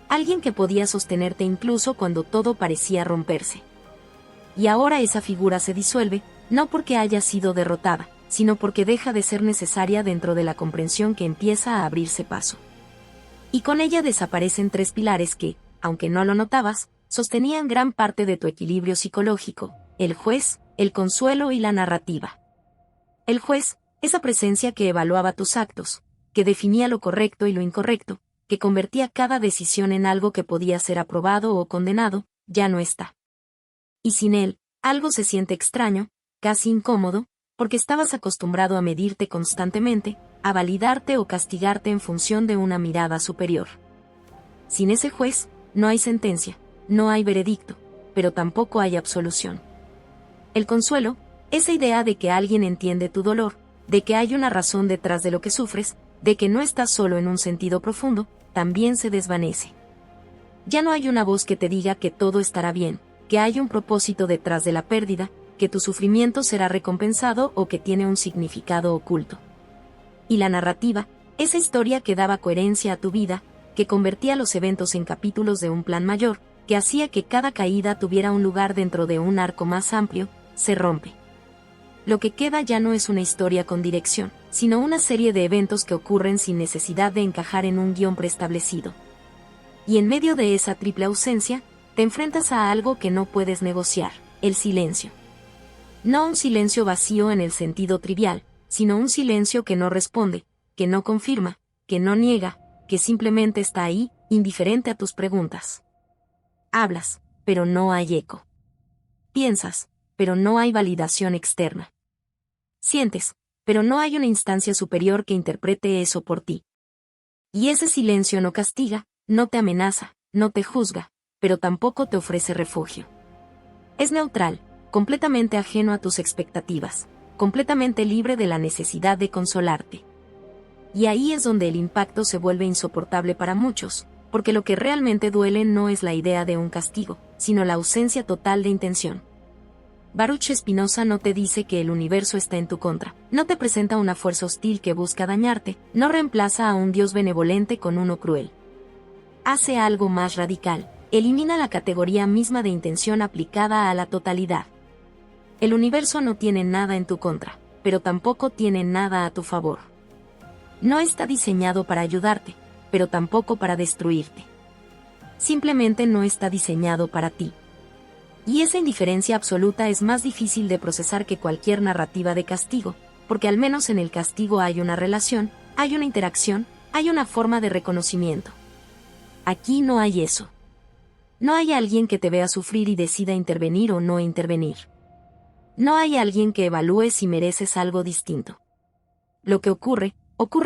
Alguien que podía sostenerte incluso cuando todo parecía romperse. Y ahora esa figura se disuelve, no porque haya sido derrotada, sino porque deja de ser necesaria dentro de la comprensión que empieza a abrirse paso. Y con ella desaparecen tres pilares que, aunque no lo notabas, sostenían gran parte de tu equilibrio psicológico: el juez, el consuelo y la narrativa. El juez, esa presencia que evaluaba tus actos, que definía lo correcto y lo incorrecto, que convertía cada decisión en algo que podía ser aprobado o condenado, ya no está. Y sin él, algo se siente extraño, casi incómodo, porque estabas acostumbrado a medirte constantemente, a validarte o castigarte en función de una mirada superior. Sin ese juez, no hay sentencia, no hay veredicto, pero tampoco hay absolución. El consuelo, esa idea de que alguien entiende tu dolor, de que hay una razón detrás de lo que sufres, de que no estás solo en un sentido profundo, también se desvanece. Ya no hay una voz que te diga que todo estará bien, que hay un propósito detrás de la pérdida, que tu sufrimiento será recompensado o que tiene un significado oculto. Y la narrativa, Esa historia que daba coherencia a tu vida, que convertía los eventos en capítulos de un plan mayor, que hacía que cada caída tuviera un lugar dentro de un arco más amplio, se rompe. Lo que queda ya no es una historia con dirección, sino una serie de eventos que ocurren sin necesidad de encajar en un guión preestablecido. Y en medio de esa triple ausencia, te enfrentas a algo que no puedes negociar, el silencio. No un silencio vacío en el sentido trivial, sino un silencio que no responde, que no confirma, que no niega, que simplemente está ahí, indiferente a tus preguntas. Hablas, pero no hay eco. Piensas, pero no hay validación externa. Sientes, pero no hay una instancia superior que interprete eso por ti. Y ese silencio no castiga, no te amenaza, no te juzga, pero tampoco te ofrece refugio. Es neutral, completamente ajeno a tus expectativas, completamente libre de la necesidad de consolarte. Y ahí es donde el impacto se vuelve insoportable para muchos, porque lo que realmente duele no es la idea de un castigo, sino la ausencia total de intención. Baruch Spinoza no te dice que el universo está en tu contra, no te presenta una fuerza hostil que busca dañarte, no reemplaza a un Dios benevolente con uno cruel. Hace algo más radical, elimina la categoría misma de intención aplicada a la totalidad. El universo no tiene nada en tu contra, pero tampoco tiene nada a tu favor. No está diseñado para ayudarte, pero tampoco para destruirte. Simplemente no está diseñado para ti. Y esa indiferencia absoluta es más difícil de procesar que cualquier narrativa de castigo, porque al menos en el castigo hay una relación, hay una interacción, hay una forma de reconocimiento. Aquí no hay eso. No hay alguien que te vea sufrir y decida intervenir o no intervenir. No hay alguien que evalúe si mereces algo distinto. Lo que ocurre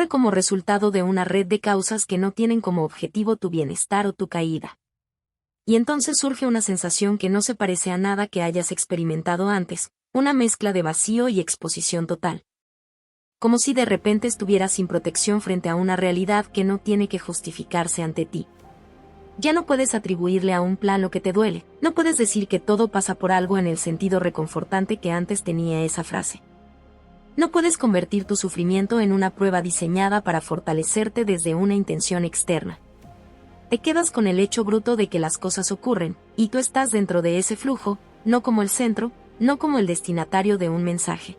como resultado de una red de causas que no tienen como objetivo tu bienestar o tu caída. Y entonces surge una sensación que no se parece a nada que hayas experimentado antes, una mezcla de vacío y exposición total. Como si de repente estuvieras sin protección frente a una realidad que no tiene que justificarse ante ti. Ya no puedes atribuirle a un plan lo que te duele, no puedes decir que todo pasa por algo en el sentido reconfortante que antes tenía esa frase. No puedes convertir tu sufrimiento en una prueba diseñada para fortalecerte desde una intención externa. Te quedas con el hecho bruto de que las cosas ocurren, y tú estás dentro de ese flujo, no como el centro, no como el destinatario de un mensaje,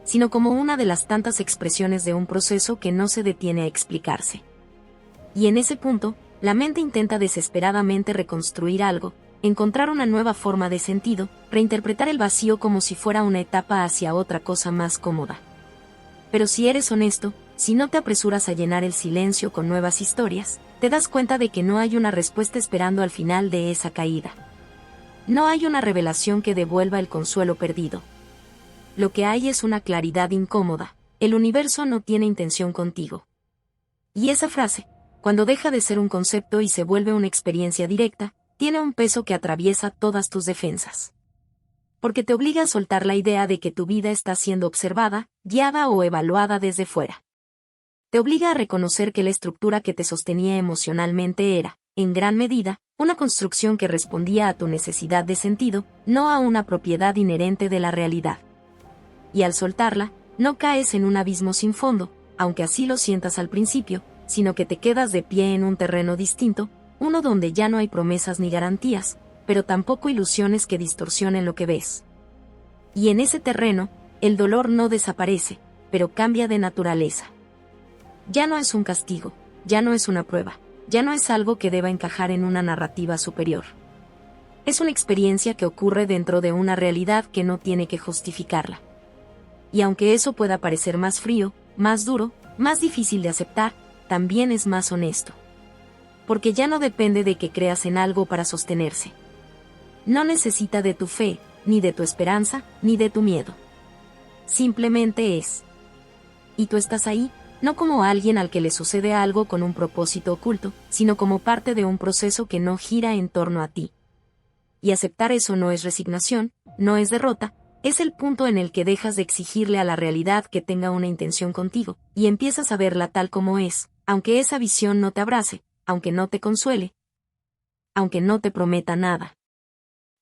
sino como una de las tantas expresiones de un proceso que no se detiene a explicarse. Y en ese punto, la mente intenta desesperadamente reconstruir algo, encontrar una nueva forma de sentido, reinterpretar el vacío como si fuera una etapa hacia otra cosa más cómoda. Pero si eres honesto, si no te apresuras a llenar el silencio con nuevas historias, te das cuenta de que no hay una respuesta esperando al final de esa caída. No hay una revelación que devuelva el consuelo perdido. Lo que hay es una claridad incómoda, el universo no tiene intención contigo. Y esa frase, cuando deja de ser un concepto y se vuelve una experiencia directa, tiene un peso que atraviesa todas tus defensas. Porque te obliga a soltar la idea de que tu vida está siendo observada, guiada o evaluada desde fuera. Te obliga a reconocer que la estructura que te sostenía emocionalmente era, en gran medida, una construcción que respondía a tu necesidad de sentido, no a una propiedad inherente de la realidad. Y al soltarla, no caes en un abismo sin fondo, aunque así lo sientas al principio, sino que te quedas de pie en un terreno distinto, uno donde ya no hay promesas ni garantías, pero tampoco ilusiones que distorsionen lo que ves. Y en ese terreno, el dolor no desaparece, pero cambia de naturaleza. Ya no es un castigo, ya no es una prueba, ya no es algo que deba encajar en una narrativa superior. Es una experiencia que ocurre dentro de una realidad que no tiene que justificarla. Y aunque eso pueda parecer más frío, más duro, más difícil de aceptar, también es más honesto. Porque ya no depende de que creas en algo para sostenerse. No necesita de tu fe, ni de tu esperanza, ni de tu miedo. Simplemente es. Y tú estás ahí, no como alguien al que le sucede algo con un propósito oculto, sino como parte de un proceso que no gira en torno a ti. Y aceptar eso no es resignación, no es derrota, es el punto en el que dejas de exigirle a la realidad que tenga una intención contigo, y empiezas a verla tal como es, aunque esa visión no te abrace, aunque no te consuele, aunque no te prometa nada.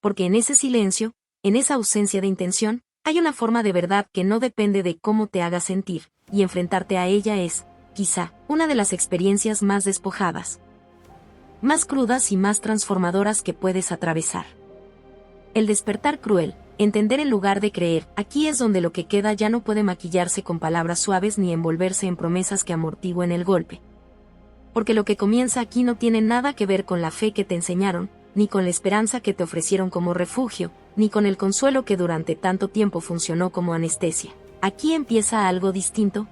Porque en ese silencio, en esa ausencia de intención, hay una forma de verdad que no depende de cómo te haga sentir, y enfrentarte a ella es, quizá, una de las experiencias más despojadas, más crudas y más transformadoras que puedes atravesar. El despertar cruel, entender en lugar de creer, aquí es donde lo que queda ya no puede maquillarse con palabras suaves ni envolverse en promesas que amortigüen el golpe. Porque lo que comienza aquí no tiene nada que ver con la fe que te enseñaron, ni con la esperanza que te ofrecieron como refugio, ni con el consuelo que durante tanto tiempo funcionó como anestesia. Aquí empieza algo distinto,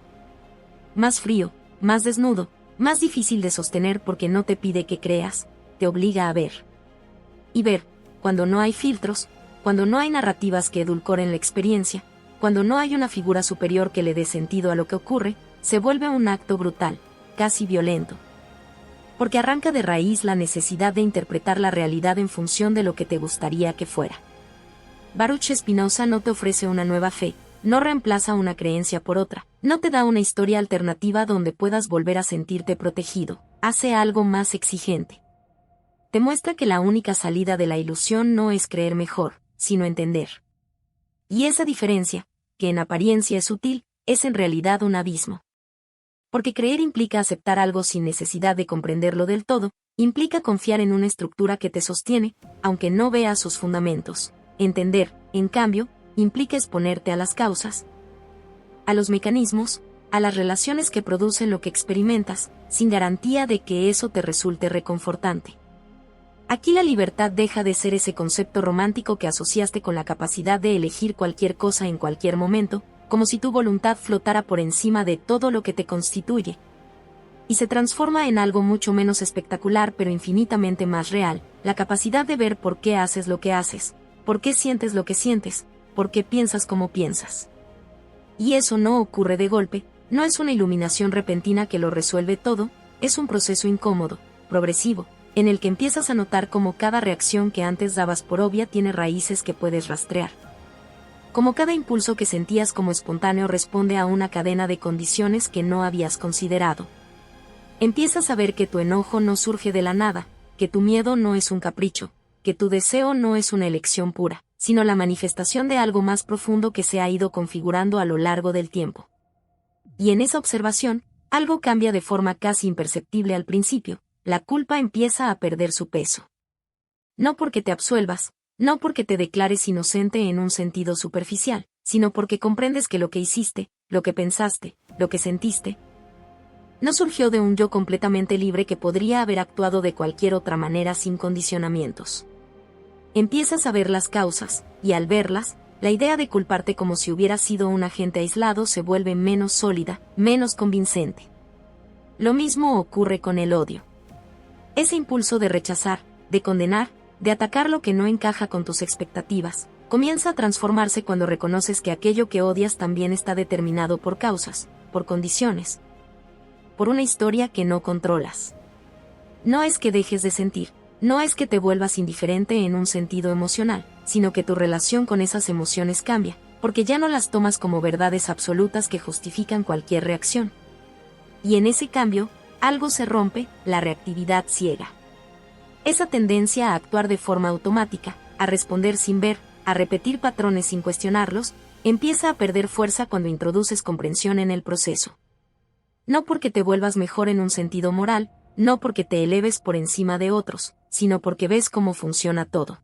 más frío, más desnudo, más difícil de sostener porque no te pide que creas, te obliga a ver. Y ver, cuando no hay filtros, cuando no hay narrativas que edulcoren la experiencia, cuando no hay una figura superior que le dé sentido a lo que ocurre, se vuelve un acto brutal, casi violento. Porque arranca de raíz la necesidad de interpretar la realidad en función de lo que te gustaría que fuera. Baruch Spinoza no te ofrece una nueva fe, no reemplaza una creencia por otra, no te da una historia alternativa donde puedas volver a sentirte protegido, hace algo más exigente. Te muestra que la única salida de la ilusión no es creer mejor, sino entender. Y esa diferencia, que en apariencia es sutil, es en realidad un abismo. Porque creer implica aceptar algo sin necesidad de comprenderlo del todo, implica confiar en una estructura que te sostiene, aunque no veas sus fundamentos. Entender, en cambio, implica exponerte a las causas, a los mecanismos, a las relaciones que producen lo que experimentas, sin garantía de que eso te resulte reconfortante. Aquí la libertad deja de ser ese concepto romántico que asociaste con la capacidad de elegir cualquier cosa en cualquier momento, como si tu voluntad flotara por encima de todo lo que te constituye. Y se transforma en algo mucho menos espectacular pero infinitamente más real, la capacidad de ver por qué haces lo que haces, por qué sientes lo que sientes, por qué piensas como piensas. Y eso no ocurre de golpe, no es una iluminación repentina que lo resuelve todo, es un proceso incómodo, progresivo, en el que empiezas a notar cómo cada reacción que antes dabas por obvia tiene raíces que puedes rastrear. Como cada impulso que sentías como espontáneo responde a una cadena de condiciones que no habías considerado. Empiezas a ver que tu enojo no surge de la nada, que tu miedo no es un capricho, que tu deseo no es una elección pura, sino la manifestación de algo más profundo que se ha ido configurando a lo largo del tiempo. Y en esa observación, algo cambia de forma casi imperceptible al principio, la culpa empieza a perder su peso. No porque te absuelvas, no porque te declares inocente en un sentido superficial, sino porque comprendes que lo que hiciste, lo que pensaste, lo que sentiste, no surgió de un yo completamente libre que podría haber actuado de cualquier otra manera sin condicionamientos. Empiezas a ver las causas, y al verlas, la idea de culparte como si hubieras sido un agente aislado se vuelve menos sólida, menos convincente. Lo mismo ocurre con el odio. Ese impulso de rechazar, de condenar, de atacar lo que no encaja con tus expectativas, comienza a transformarse cuando reconoces que aquello que odias también está determinado por causas, por condiciones, por una historia que no controlas. No es que dejes de sentir, no es que te vuelvas indiferente en un sentido emocional, sino que tu relación con esas emociones cambia, porque ya no las tomas como verdades absolutas que justifican cualquier reacción. Y en ese cambio, algo se rompe, la reactividad ciega. Esa tendencia a actuar de forma automática, a responder sin ver, a repetir patrones sin cuestionarlos, empieza a perder fuerza cuando introduces comprensión en el proceso. No porque te vuelvas mejor en un sentido moral, no porque te eleves por encima de otros, sino porque ves cómo funciona todo.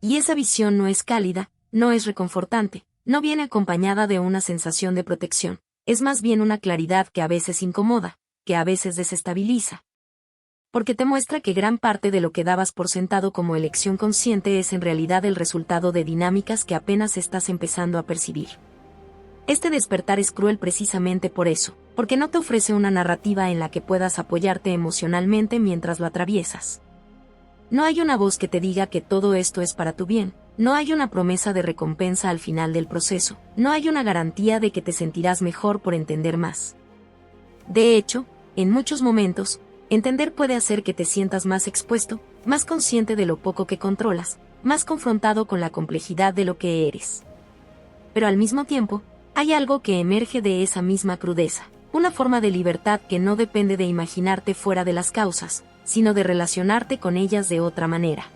Y esa visión no es cálida, no es reconfortante, no viene acompañada de una sensación de protección, es más bien una claridad que a veces incomoda, que a veces desestabiliza. Porque te muestra que gran parte de lo que dabas por sentado como elección consciente es en realidad el resultado de dinámicas que apenas estás empezando a percibir. Este despertar es cruel precisamente por eso, porque no te ofrece una narrativa en la que puedas apoyarte emocionalmente mientras lo atraviesas. No hay una voz que te diga que todo esto es para tu bien, no hay una promesa de recompensa al final del proceso, no hay una garantía de que te sentirás mejor por entender más. De hecho, en muchos momentos, entender puede hacer que te sientas más expuesto, más consciente de lo poco que controlas, más confrontado con la complejidad de lo que eres. Pero al mismo tiempo, hay algo que emerge de esa misma crudeza, una forma de libertad que no depende de imaginarte fuera de las causas, sino de relacionarte con ellas de otra manera.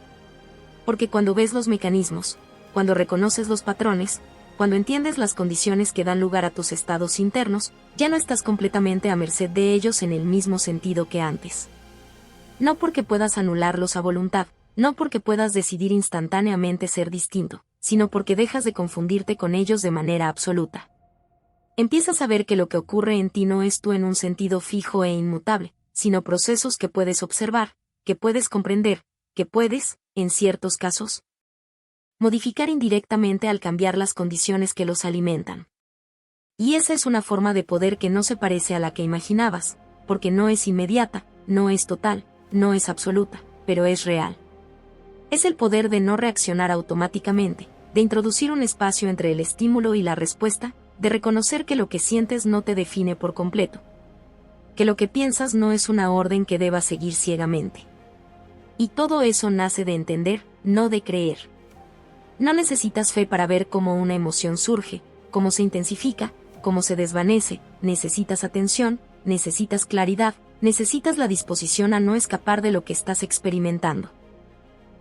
Porque cuando ves los mecanismos, cuando reconoces los patrones, cuando entiendes las condiciones que dan lugar a tus estados internos, ya no estás completamente a merced de ellos en el mismo sentido que antes. No porque puedas anularlos a voluntad, no porque puedas decidir instantáneamente ser distinto, sino porque dejas de confundirte con ellos de manera absoluta. Empiezas a ver que lo que ocurre en ti no es tú en un sentido fijo e inmutable, sino procesos que puedes observar, que puedes comprender, que puedes, en ciertos casos, modificar indirectamente al cambiar las condiciones que los alimentan. Y esa es una forma de poder que no se parece a la que imaginabas, porque no es inmediata, no es total, no es absoluta, pero es real. Es el poder de no reaccionar automáticamente, de introducir un espacio entre el estímulo y la respuesta, de reconocer que lo que sientes no te define por completo, que lo que piensas no es una orden que debas seguir ciegamente. Y todo eso nace de entender, no de creer. No necesitas fe para ver cómo una emoción surge, cómo se intensifica, cómo se desvanece, necesitas atención, necesitas claridad, necesitas la disposición a no escapar de lo que estás experimentando.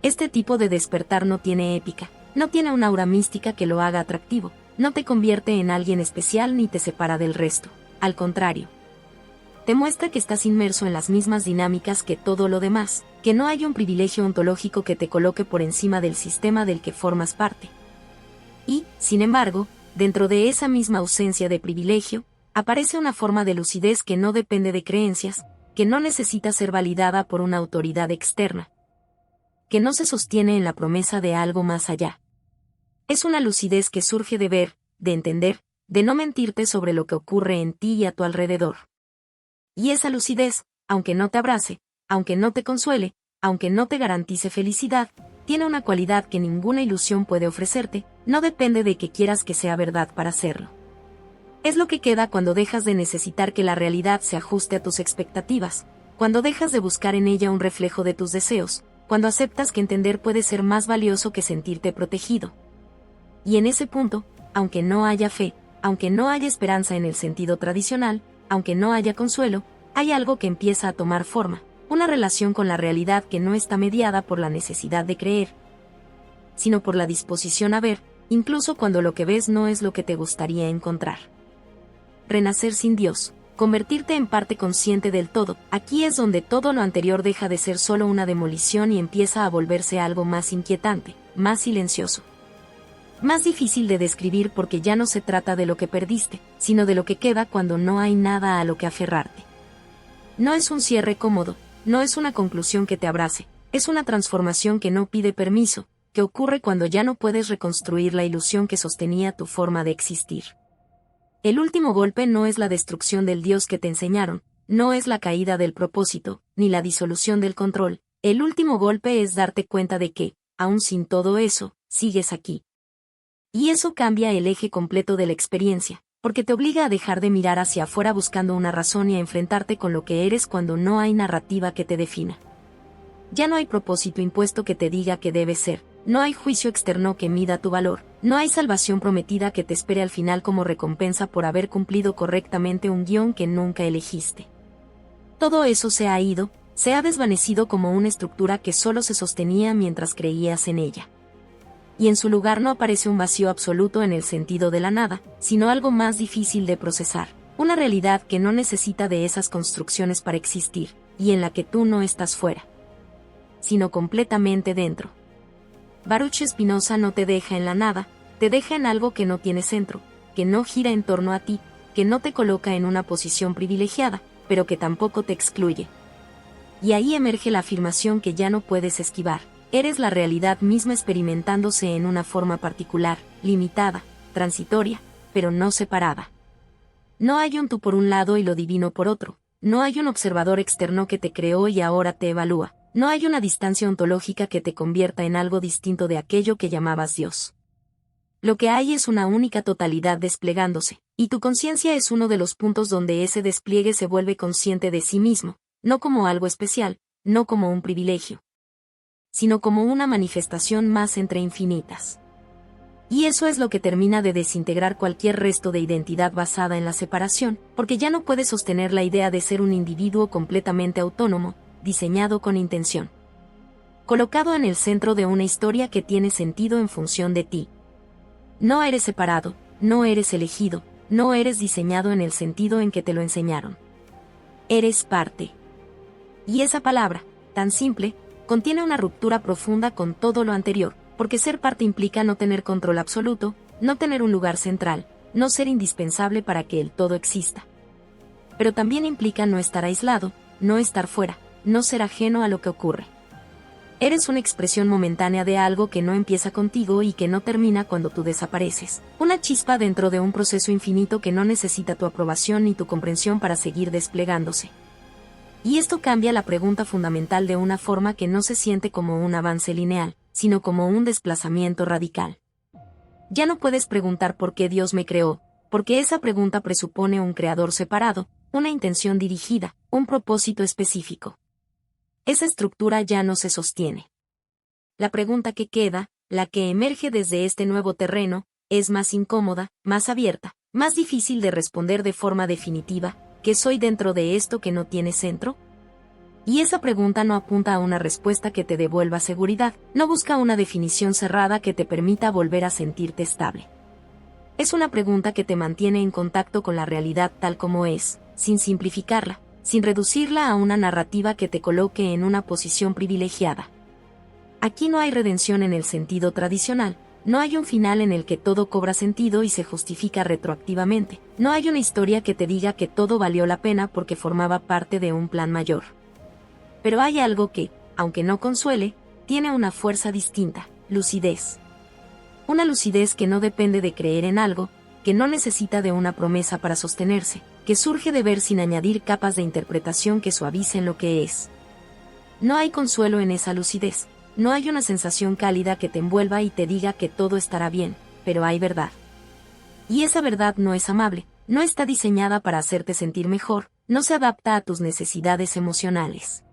Este tipo de despertar no tiene épica, no tiene una aura mística que lo haga atractivo, no te convierte en alguien especial ni te separa del resto, al contrario. Te muestra que estás inmerso en las mismas dinámicas que todo lo demás, que no hay un privilegio ontológico que te coloque por encima del sistema del que formas parte. Y, sin embargo, dentro de esa misma ausencia de privilegio, aparece una forma de lucidez que no depende de creencias, que no necesita ser validada por una autoridad externa, que no se sostiene en la promesa de algo más allá. Es una lucidez que surge de ver, de entender, de no mentirte sobre lo que ocurre en ti y a tu alrededor. Y esa lucidez, aunque no te abrace, aunque no te consuele, aunque no te garantice felicidad, tiene una cualidad que ninguna ilusión puede ofrecerte, no depende de que quieras que sea verdad para hacerlo. Es lo que queda cuando dejas de necesitar que la realidad se ajuste a tus expectativas, cuando dejas de buscar en ella un reflejo de tus deseos, cuando aceptas que entender puede ser más valioso que sentirte protegido. Y en ese punto, aunque no haya fe, aunque no haya esperanza en el sentido tradicional, aunque no haya consuelo, hay algo que empieza a tomar forma, una relación con la realidad que no está mediada por la necesidad de creer, sino por la disposición a ver, incluso cuando lo que ves no es lo que te gustaría encontrar. Renacer sin Dios, convertirte en parte consciente del todo, aquí es donde todo lo anterior deja de ser solo una demolición y empieza a volverse algo más inquietante, más silencioso. Más difícil de describir porque ya no se trata de lo que perdiste, sino de lo que queda cuando no hay nada a lo que aferrarte. No es un cierre cómodo, no es una conclusión que te abrace, es una transformación que no pide permiso, que ocurre cuando ya no puedes reconstruir la ilusión que sostenía tu forma de existir. El último golpe no es la destrucción del Dios que te enseñaron, no es la caída del propósito, ni la disolución del control, el último golpe es darte cuenta de que, aun sin todo eso, sigues aquí. Y eso cambia el eje completo de la experiencia, porque te obliga a dejar de mirar hacia afuera buscando una razón y a enfrentarte con lo que eres cuando no hay narrativa que te defina. Ya no hay propósito impuesto que te diga que debes ser, no hay juicio externo que mida tu valor, no hay salvación prometida que te espere al final como recompensa por haber cumplido correctamente un guión que nunca elegiste. Todo eso se ha ido, se ha desvanecido como una estructura que solo se sostenía mientras creías en ella. Y en su lugar no aparece un vacío absoluto en el sentido de la nada, sino algo más difícil de procesar, una realidad que no necesita de esas construcciones para existir, y en la que tú no estás fuera, sino completamente dentro. Baruch Spinoza no te deja en la nada, te deja en algo que no tiene centro, que no gira en torno a ti, que no te coloca en una posición privilegiada, pero que tampoco te excluye. Y ahí emerge la afirmación que ya no puedes esquivar. Eres la realidad misma experimentándose en una forma particular, limitada, transitoria, pero no separada. No hay un tú por un lado y lo divino por otro, no hay un observador externo que te creó y ahora te evalúa, no hay una distancia ontológica que te convierta en algo distinto de aquello que llamabas Dios. Lo que hay es una única totalidad desplegándose, y tu conciencia es uno de los puntos donde ese despliegue se vuelve consciente de sí mismo, no como algo especial, no como un privilegio, sino como una manifestación más entre infinitas. Y eso es lo que termina de desintegrar cualquier resto de identidad basada en la separación, porque ya no puedes sostener la idea de ser un individuo completamente autónomo, diseñado con intención, colocado en el centro de una historia que tiene sentido en función de ti. No eres separado, no eres elegido, no eres diseñado en el sentido en que te lo enseñaron. Eres parte. Y esa palabra, tan simple, contiene una ruptura profunda con todo lo anterior, porque ser parte implica no tener control absoluto, no tener un lugar central, no ser indispensable para que el todo exista. Pero también implica no estar aislado, no estar fuera, no ser ajeno a lo que ocurre. Eres una expresión momentánea de algo que no empieza contigo y que no termina cuando tú desapareces. Una chispa dentro de un proceso infinito que no necesita tu aprobación ni tu comprensión para seguir desplegándose. Y esto cambia la pregunta fundamental de una forma que no se siente como un avance lineal, sino como un desplazamiento radical. Ya no puedes preguntar por qué Dios me creó, porque esa pregunta presupone un creador separado, una intención dirigida, un propósito específico. Esa estructura ya no se sostiene. La pregunta que queda, la que emerge desde este nuevo terreno, es más incómoda, más abierta, más difícil de responder de forma definitiva. ¿Qué soy dentro de esto que no tiene centro? Y esa pregunta no apunta a una respuesta que te devuelva seguridad, no busca una definición cerrada que te permita volver a sentirte estable. Es una pregunta que te mantiene en contacto con la realidad tal como es, sin simplificarla, sin reducirla a una narrativa que te coloque en una posición privilegiada. Aquí no hay redención en el sentido tradicional, no hay un final en el que todo cobra sentido y se justifica retroactivamente, no hay una historia que te diga que todo valió la pena porque formaba parte de un plan mayor. Pero hay algo que, aunque no consuele, tiene una fuerza distinta, lucidez. Una lucidez que no depende de creer en algo, que no necesita de una promesa para sostenerse, que surge de ver sin añadir capas de interpretación que suavicen lo que es. No hay consuelo en esa lucidez, no hay una sensación cálida que te envuelva y te diga que todo estará bien, pero hay verdad. Y esa verdad no es amable, no está diseñada para hacerte sentir mejor, no se adapta a tus necesidades emocionales.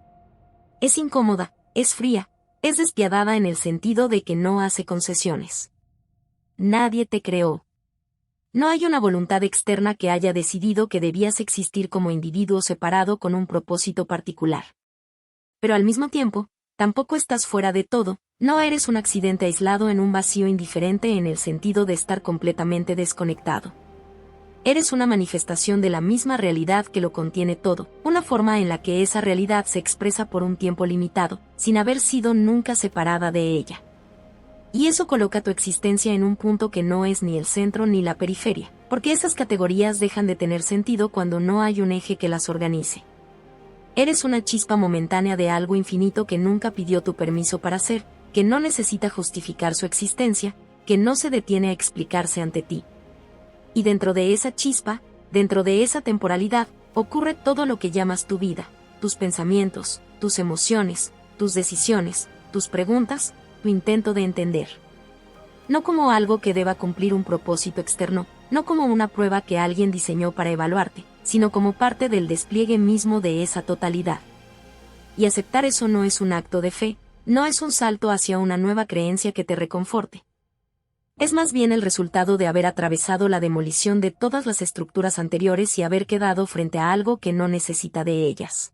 Es incómoda, es fría, es despiadada en el sentido de que no hace concesiones. Nadie te creó. No hay una voluntad externa que haya decidido que debías existir como individuo separado con un propósito particular. Pero al mismo tiempo, tampoco estás fuera de todo, no eres un accidente aislado en un vacío indiferente en el sentido de estar completamente desconectado. Eres una manifestación de la misma realidad que lo contiene todo, una forma en la que esa realidad se expresa por un tiempo limitado, sin haber sido nunca separada de ella. Y eso coloca tu existencia en un punto que no es ni el centro ni la periferia, porque esas categorías dejan de tener sentido cuando no hay un eje que las organice. Eres una chispa momentánea de algo infinito que nunca pidió tu permiso para ser, que no necesita justificar su existencia, que no se detiene a explicarse ante ti. Y dentro de esa chispa, dentro de esa temporalidad, ocurre todo lo que llamas tu vida, tus pensamientos, tus emociones, tus decisiones, tus preguntas, tu intento de entender. No como algo que deba cumplir un propósito externo, no como una prueba que alguien diseñó para evaluarte, sino como parte del despliegue mismo de esa totalidad. Y aceptar eso no es un acto de fe, no es un salto hacia una nueva creencia que te reconforte. Es más bien el resultado de haber atravesado la demolición de todas las estructuras anteriores y haber quedado frente a algo que no necesita de ellas.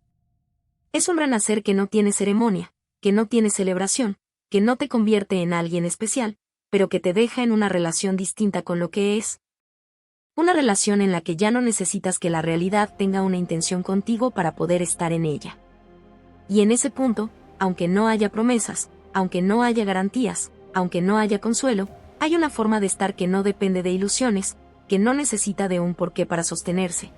Es un renacer que no tiene ceremonia, que no tiene celebración, que no te convierte en alguien especial, pero que te deja en una relación distinta con lo que es. Una relación en la que ya no necesitas que la realidad tenga una intención contigo para poder estar en ella. Y en ese punto, aunque no haya promesas, aunque no haya garantías, aunque no haya consuelo, hay una forma de estar que no depende de ilusiones, que no necesita de un porqué para sostenerse.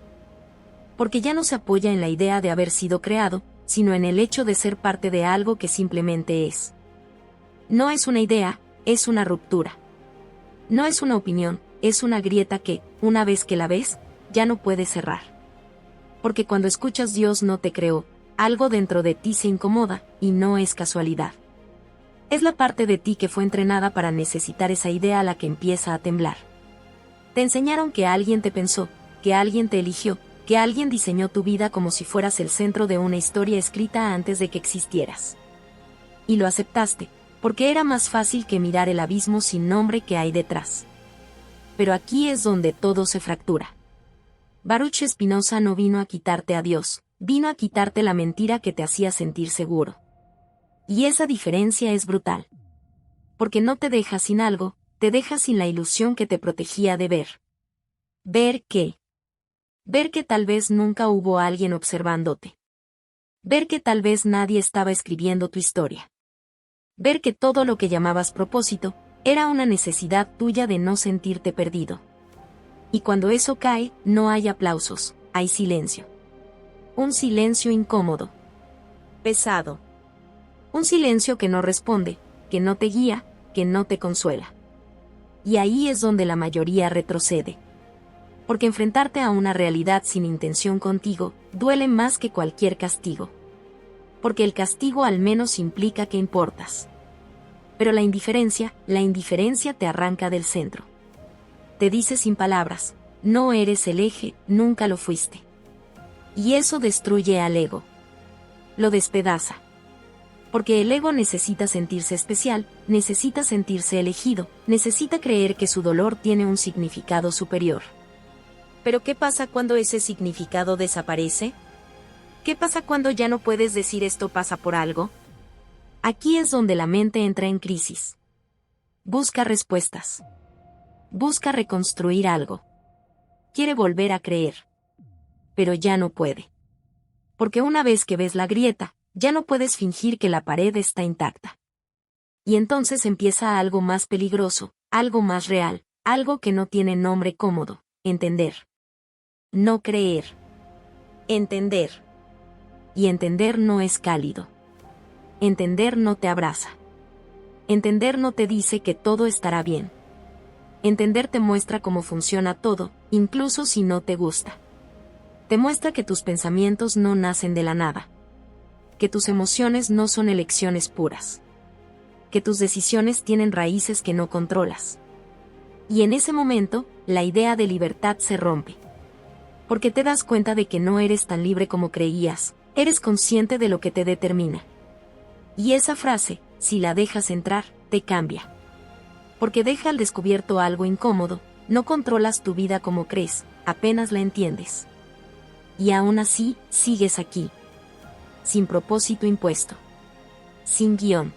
Porque ya no se apoya en la idea de haber sido creado, sino en el hecho de ser parte de algo que simplemente es. No es una idea, es una ruptura. No es una opinión, es una grieta que, una vez que la ves, ya no puedes cerrar. Porque cuando escuchas Dios no te creó, algo dentro de ti se incomoda, y no es casualidad. Es la parte de ti que fue entrenada para necesitar esa idea a la que empieza a temblar. Te enseñaron que alguien te pensó, que alguien te eligió, que alguien diseñó tu vida como si fueras el centro de una historia escrita antes de que existieras. Y lo aceptaste, porque era más fácil que mirar el abismo sin nombre que hay detrás. Pero aquí es donde todo se fractura. Baruch Spinoza no vino a quitarte a Dios, vino a quitarte la mentira que te hacía sentir seguro. Y esa diferencia es brutal. Porque no te deja sin algo, te deja sin la ilusión que te protegía de ver. Ver que tal vez nunca hubo alguien observándote. Ver que tal vez nadie estaba escribiendo tu historia. Ver que todo lo que llamabas propósito era una necesidad tuya de no sentirte perdido. Y cuando eso cae, no hay aplausos, hay silencio. Un silencio incómodo. Pesado. Un silencio que no responde, que no te guía, que no te consuela. Y ahí es donde la mayoría retrocede. Porque enfrentarte a una realidad sin intención contigo, duele más que cualquier castigo. Porque el castigo al menos implica que importas. Pero la indiferencia te arranca del centro. Te dice sin palabras, no eres el eje, nunca lo fuiste. Y eso destruye al ego. Lo despedaza. Porque el ego necesita sentirse especial, necesita sentirse elegido, necesita creer que su dolor tiene un significado superior. Pero ¿qué pasa cuando ese significado desaparece? ¿Qué pasa cuando ya no puedes decir esto pasa por algo? Aquí es donde la mente entra en crisis. Busca respuestas. Busca reconstruir algo. Quiere volver a creer. Pero ya no puede. Porque una vez que ves la grieta, ya no puedes fingir que la pared está intacta. Y entonces empieza algo más peligroso, algo más real, algo que no tiene nombre cómodo, entender. No creer. Entender. Y entender no es cálido. Entender no te abraza. Entender no te dice que todo estará bien. Entender te muestra cómo funciona todo, incluso si no te gusta. Te muestra que tus pensamientos no nacen de la nada. Que tus emociones no son elecciones puras. Que tus decisiones tienen raíces que no controlas. Y en ese momento, la idea de libertad se rompe. Porque te das cuenta de que no eres tan libre como creías, eres consciente de lo que te determina. Y esa frase, si la dejas entrar, te cambia. Porque deja al descubierto algo incómodo, no controlas tu vida como crees, apenas la entiendes. Y aún así, sigues aquí. Sin propósito impuesto. Sin guión.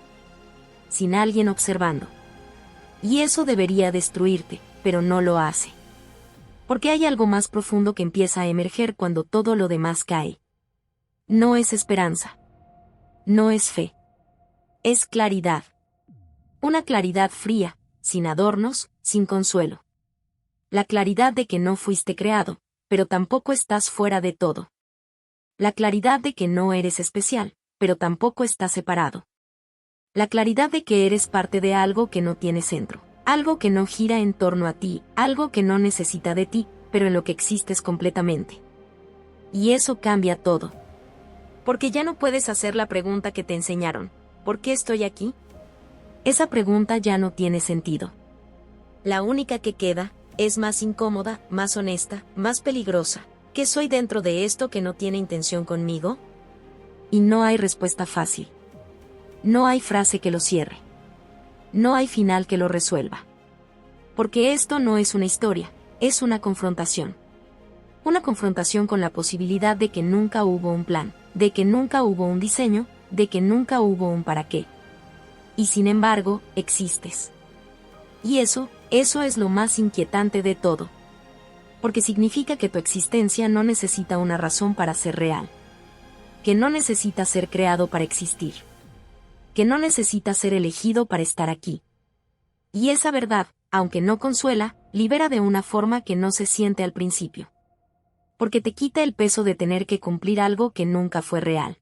Sin alguien observando. Y eso debería destruirte, pero no lo hace. Porque hay algo más profundo que empieza a emerger cuando todo lo demás cae. No es esperanza. No es fe. Es claridad. Una claridad fría, sin adornos, sin consuelo. La claridad de que no fuiste creado, pero tampoco estás fuera de todo. La claridad de que no eres especial, pero tampoco estás separado. La claridad de que eres parte de algo que no tiene centro. Algo que no gira en torno a ti, algo que no necesita de ti, pero en lo que existes completamente. Y eso cambia todo. Porque ya no puedes hacer la pregunta que te enseñaron, ¿por qué estoy aquí? Esa pregunta ya no tiene sentido. La única que queda, es más incómoda, más honesta, más peligrosa. ¿Qué soy dentro de esto que no tiene intención conmigo? Y no hay respuesta fácil. No hay frase que lo cierre. No hay final que lo resuelva. Porque esto no es una historia, es una confrontación. Una confrontación con la posibilidad de que nunca hubo un plan, de que nunca hubo un diseño, de que nunca hubo un para qué. Y sin embargo, existes. Y eso es lo más inquietante de todo. Porque significa que tu existencia no necesita una razón para ser real. Que no necesita ser creado para existir. Que no necesita ser elegido para estar aquí. Y esa verdad, aunque no consuela, libera de una forma que no se siente al principio. Porque te quita el peso de tener que cumplir algo que nunca fue real.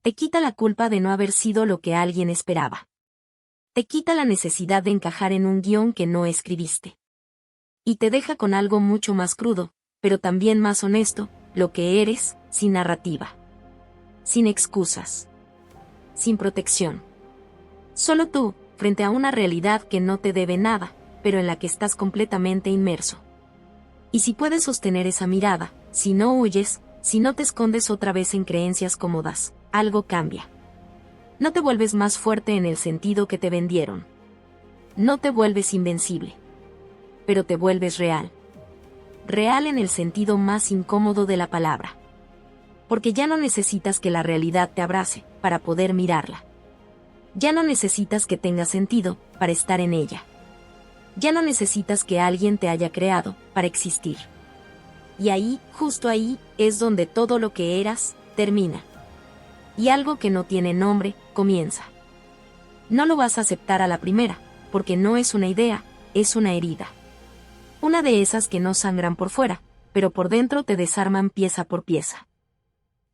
Te quita la culpa de no haber sido lo que alguien esperaba. Te quita la necesidad de encajar en un guión que no escribiste. Y te deja con algo mucho más crudo, pero también más honesto, lo que eres, sin narrativa. Sin excusas. Sin protección. Solo tú, frente a una realidad que no te debe nada, pero en la que estás completamente inmerso. Y si puedes sostener esa mirada, si no huyes, si no te escondes otra vez en creencias cómodas, algo cambia. No te vuelves más fuerte en el sentido que te vendieron. No te vuelves invencible. Pero te vuelves real. Real en el sentido más incómodo de la palabra. Porque ya no necesitas que la realidad te abrace, para poder mirarla. Ya no necesitas que tenga sentido, para estar en ella. Ya no necesitas que alguien te haya creado para existir. Y ahí, justo ahí, es donde todo lo que eras, termina. Y algo que no tiene nombre, comienza. No lo vas a aceptar a la primera, porque no es una idea, es una herida. Una de esas que no sangran por fuera, pero por dentro te desarman pieza por pieza.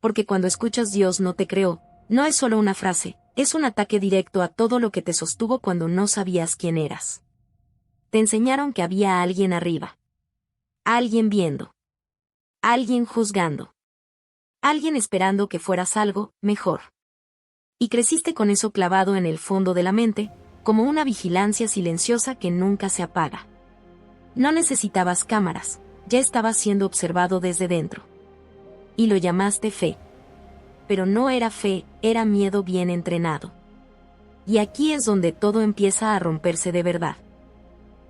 Porque cuando escuchas Dios no te creó, no es solo una frase, es un ataque directo a todo lo que te sostuvo cuando no sabías quién eras. Te enseñaron que había alguien arriba. Alguien viendo. Alguien juzgando. Alguien esperando que fueras algo mejor. Y creciste con eso clavado en el fondo de la mente, como una vigilancia silenciosa que nunca se apaga. No necesitabas cámaras, ya estabas siendo observado desde dentro. Y lo llamaste fe. Pero no era fe, era miedo bien entrenado. Y aquí es donde todo empieza a romperse de verdad.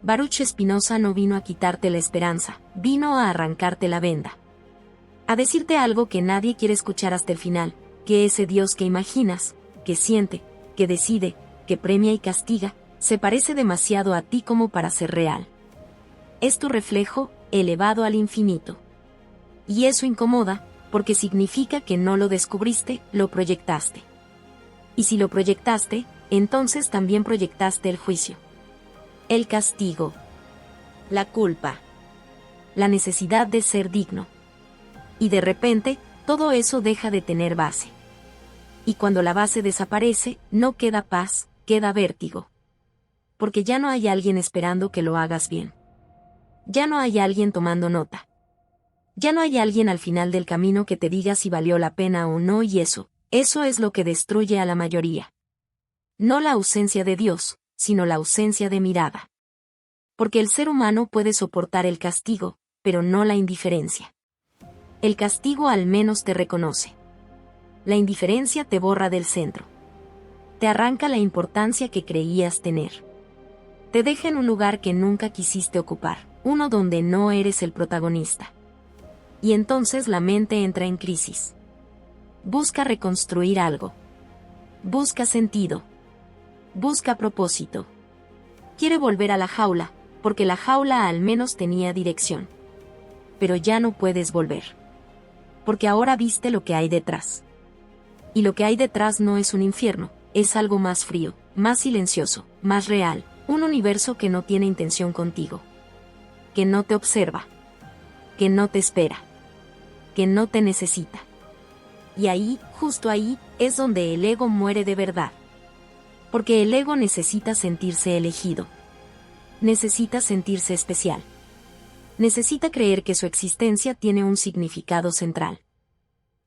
Baruch Spinoza no vino a quitarte la esperanza, vino a arrancarte la venda. A decirte algo que nadie quiere escuchar hasta el final, que ese Dios que imaginas, que siente, que decide, que premia y castiga, se parece demasiado a ti como para ser real. Es tu reflejo, elevado al infinito. Y eso incomoda, porque significa que no lo descubriste, lo proyectaste. Y si lo proyectaste, entonces también proyectaste el juicio. El castigo. La culpa. La necesidad de ser digno. Y de repente, todo eso deja de tener base. Y cuando la base desaparece, no queda paz, queda vértigo. Porque ya no hay alguien esperando que lo hagas bien. Ya no hay alguien tomando nota. Ya no hay alguien al final del camino que te diga si valió la pena o no, y eso es lo que destruye a la mayoría. No la ausencia de Dios, sino la ausencia de mirada. Porque el ser humano puede soportar el castigo, pero no la indiferencia. El castigo al menos te reconoce. La indiferencia te borra del centro. Te arranca la importancia que creías tener. Te deja en un lugar que nunca quisiste ocupar, uno donde no eres el protagonista. Y entonces la mente entra en crisis. Busca reconstruir algo. Busca sentido. Busca propósito. Quiere volver a la jaula, porque la jaula al menos tenía dirección. Pero ya no puedes volver. Porque ahora viste lo que hay detrás. Y lo que hay detrás no es un infierno, es algo más frío, más silencioso, más real, un universo que no tiene intención contigo. Que no te observa. Que no te espera. Que no te necesita. Y ahí, justo ahí, es donde el ego muere de verdad. Porque el ego necesita sentirse elegido. Necesita sentirse especial. Necesita creer que su existencia tiene un significado central.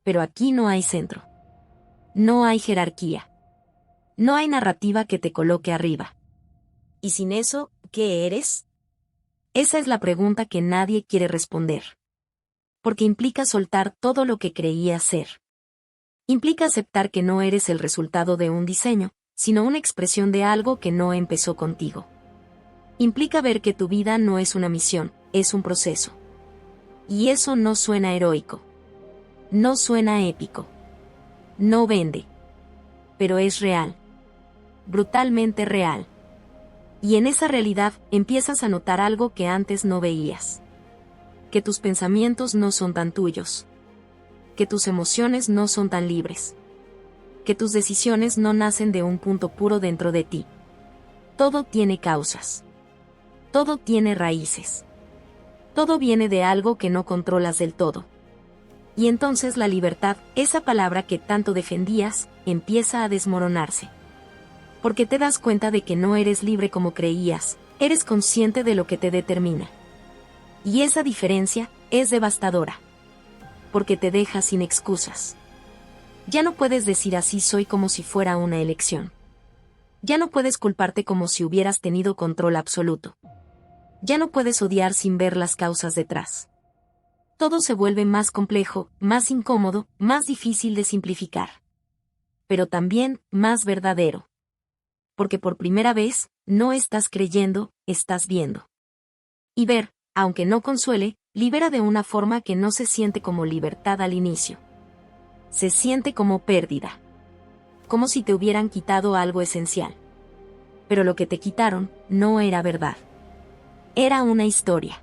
Pero aquí no hay centro. No hay jerarquía. No hay narrativa que te coloque arriba. ¿Y sin eso, qué eres? Esa es la pregunta que nadie quiere responder. Porque implica soltar todo lo que creías ser. Implica aceptar que no eres el resultado de un diseño, sino una expresión de algo que no empezó contigo. Implica ver que tu vida no es una misión, es un proceso. Y eso no suena heroico. No suena épico. No vende. Pero es real. Brutalmente real. Y en esa realidad empiezas a notar algo que antes no veías. Que tus pensamientos no son tan tuyos. Que tus emociones no son tan libres. Que tus decisiones no nacen de un punto puro dentro de ti. Todo tiene causas. Todo tiene raíces. Todo viene de algo que no controlas del todo. Y entonces la libertad, esa palabra que tanto defendías, empieza a desmoronarse. Porque te das cuenta de que no eres libre como creías, eres consciente de lo que te determina. Y esa diferencia es devastadora. Porque te deja sin excusas. Ya no puedes decir así soy como si fuera una elección. Ya no puedes culparte como si hubieras tenido control absoluto. Ya no puedes odiar sin ver las causas detrás. Todo se vuelve más complejo, más incómodo, más difícil de simplificar. Pero también más verdadero. Porque por primera vez, no estás creyendo, estás viendo. Y ver, aunque no consuele, libera de una forma que no se siente como libertad al inicio. Se siente como pérdida. Como si te hubieran quitado algo esencial. Pero lo que te quitaron, no era verdad. Era una historia.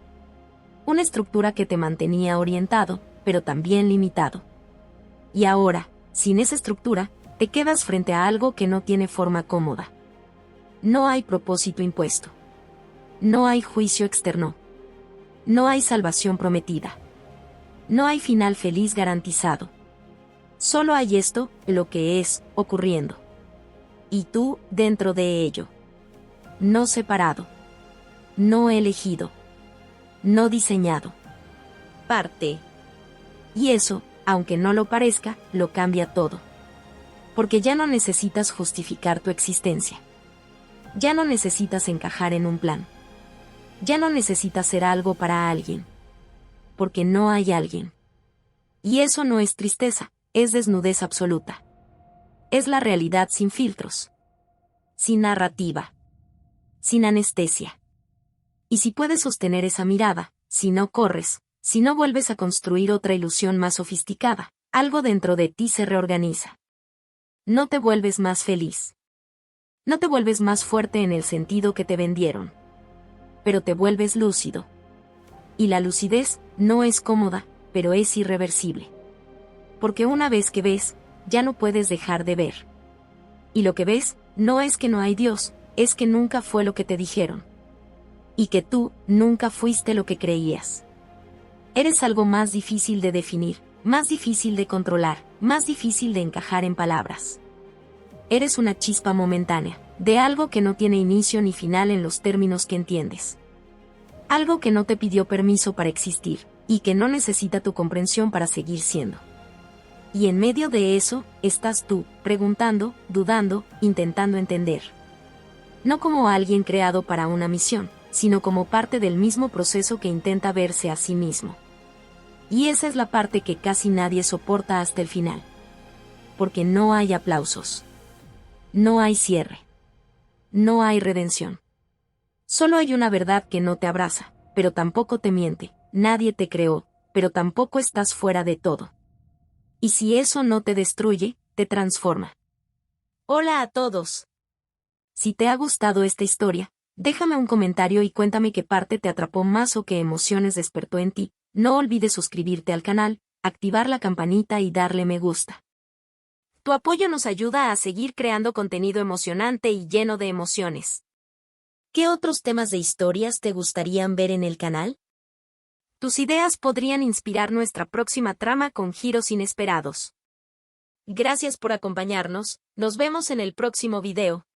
Una estructura que te mantenía orientado, pero también limitado. Y ahora, sin esa estructura, te quedas frente a algo que no tiene forma cómoda. No hay propósito impuesto. No hay juicio externo. No hay salvación prometida. No hay final feliz garantizado. Solo hay esto, lo que es, ocurriendo. Y tú, dentro de ello. No separado. No elegido. No diseñado. Parte. Y eso, aunque no lo parezca, lo cambia todo. Porque ya no necesitas justificar tu existencia. Ya no necesitas encajar en un plan. Ya no necesitas ser algo para alguien. Porque no hay alguien. Y eso no es tristeza, es desnudez absoluta. Es la realidad sin filtros. Sin narrativa. Sin anestesia. Y si puedes sostener esa mirada, si no corres, si no vuelves a construir otra ilusión más sofisticada, algo dentro de ti se reorganiza. No te vuelves más feliz. No te vuelves más fuerte en el sentido que te vendieron. Pero te vuelves lúcido. Y la lucidez no es cómoda, pero es irreversible. Porque una vez que ves, ya no puedes dejar de ver. Y lo que ves, no es que no hay Dios, es que nunca fue lo que te dijeron. Y que tú, nunca fuiste lo que creías. Eres algo más difícil de definir, más difícil de controlar, más difícil de encajar en palabras. Eres una chispa momentánea, de algo que no tiene inicio ni final en los términos que entiendes. Algo que no te pidió permiso para existir, y que no necesita tu comprensión para seguir siendo. Y en medio de eso, estás tú, preguntando, dudando, intentando entender. No como alguien creado para una misión, sino como parte del mismo proceso que intenta verse a sí mismo. Y esa es la parte que casi nadie soporta hasta el final. Porque no hay aplausos. No hay cierre. No hay redención. Solo hay una verdad que no te abraza, pero tampoco te miente, nadie te creó, pero tampoco estás fuera de todo. Y si eso no te destruye, te transforma. Hola a todos. Si te ha gustado esta historia, déjame un comentario y cuéntame qué parte te atrapó más o qué emociones despertó en ti. No olvides suscribirte al canal, activar la campanita y darle me gusta. Tu apoyo nos ayuda a seguir creando contenido emocionante y lleno de emociones. ¿Qué otros temas de historias te gustarían ver en el canal? Tus ideas podrían inspirar nuestra próxima trama con giros inesperados. Gracias por acompañarnos, nos vemos en el próximo video.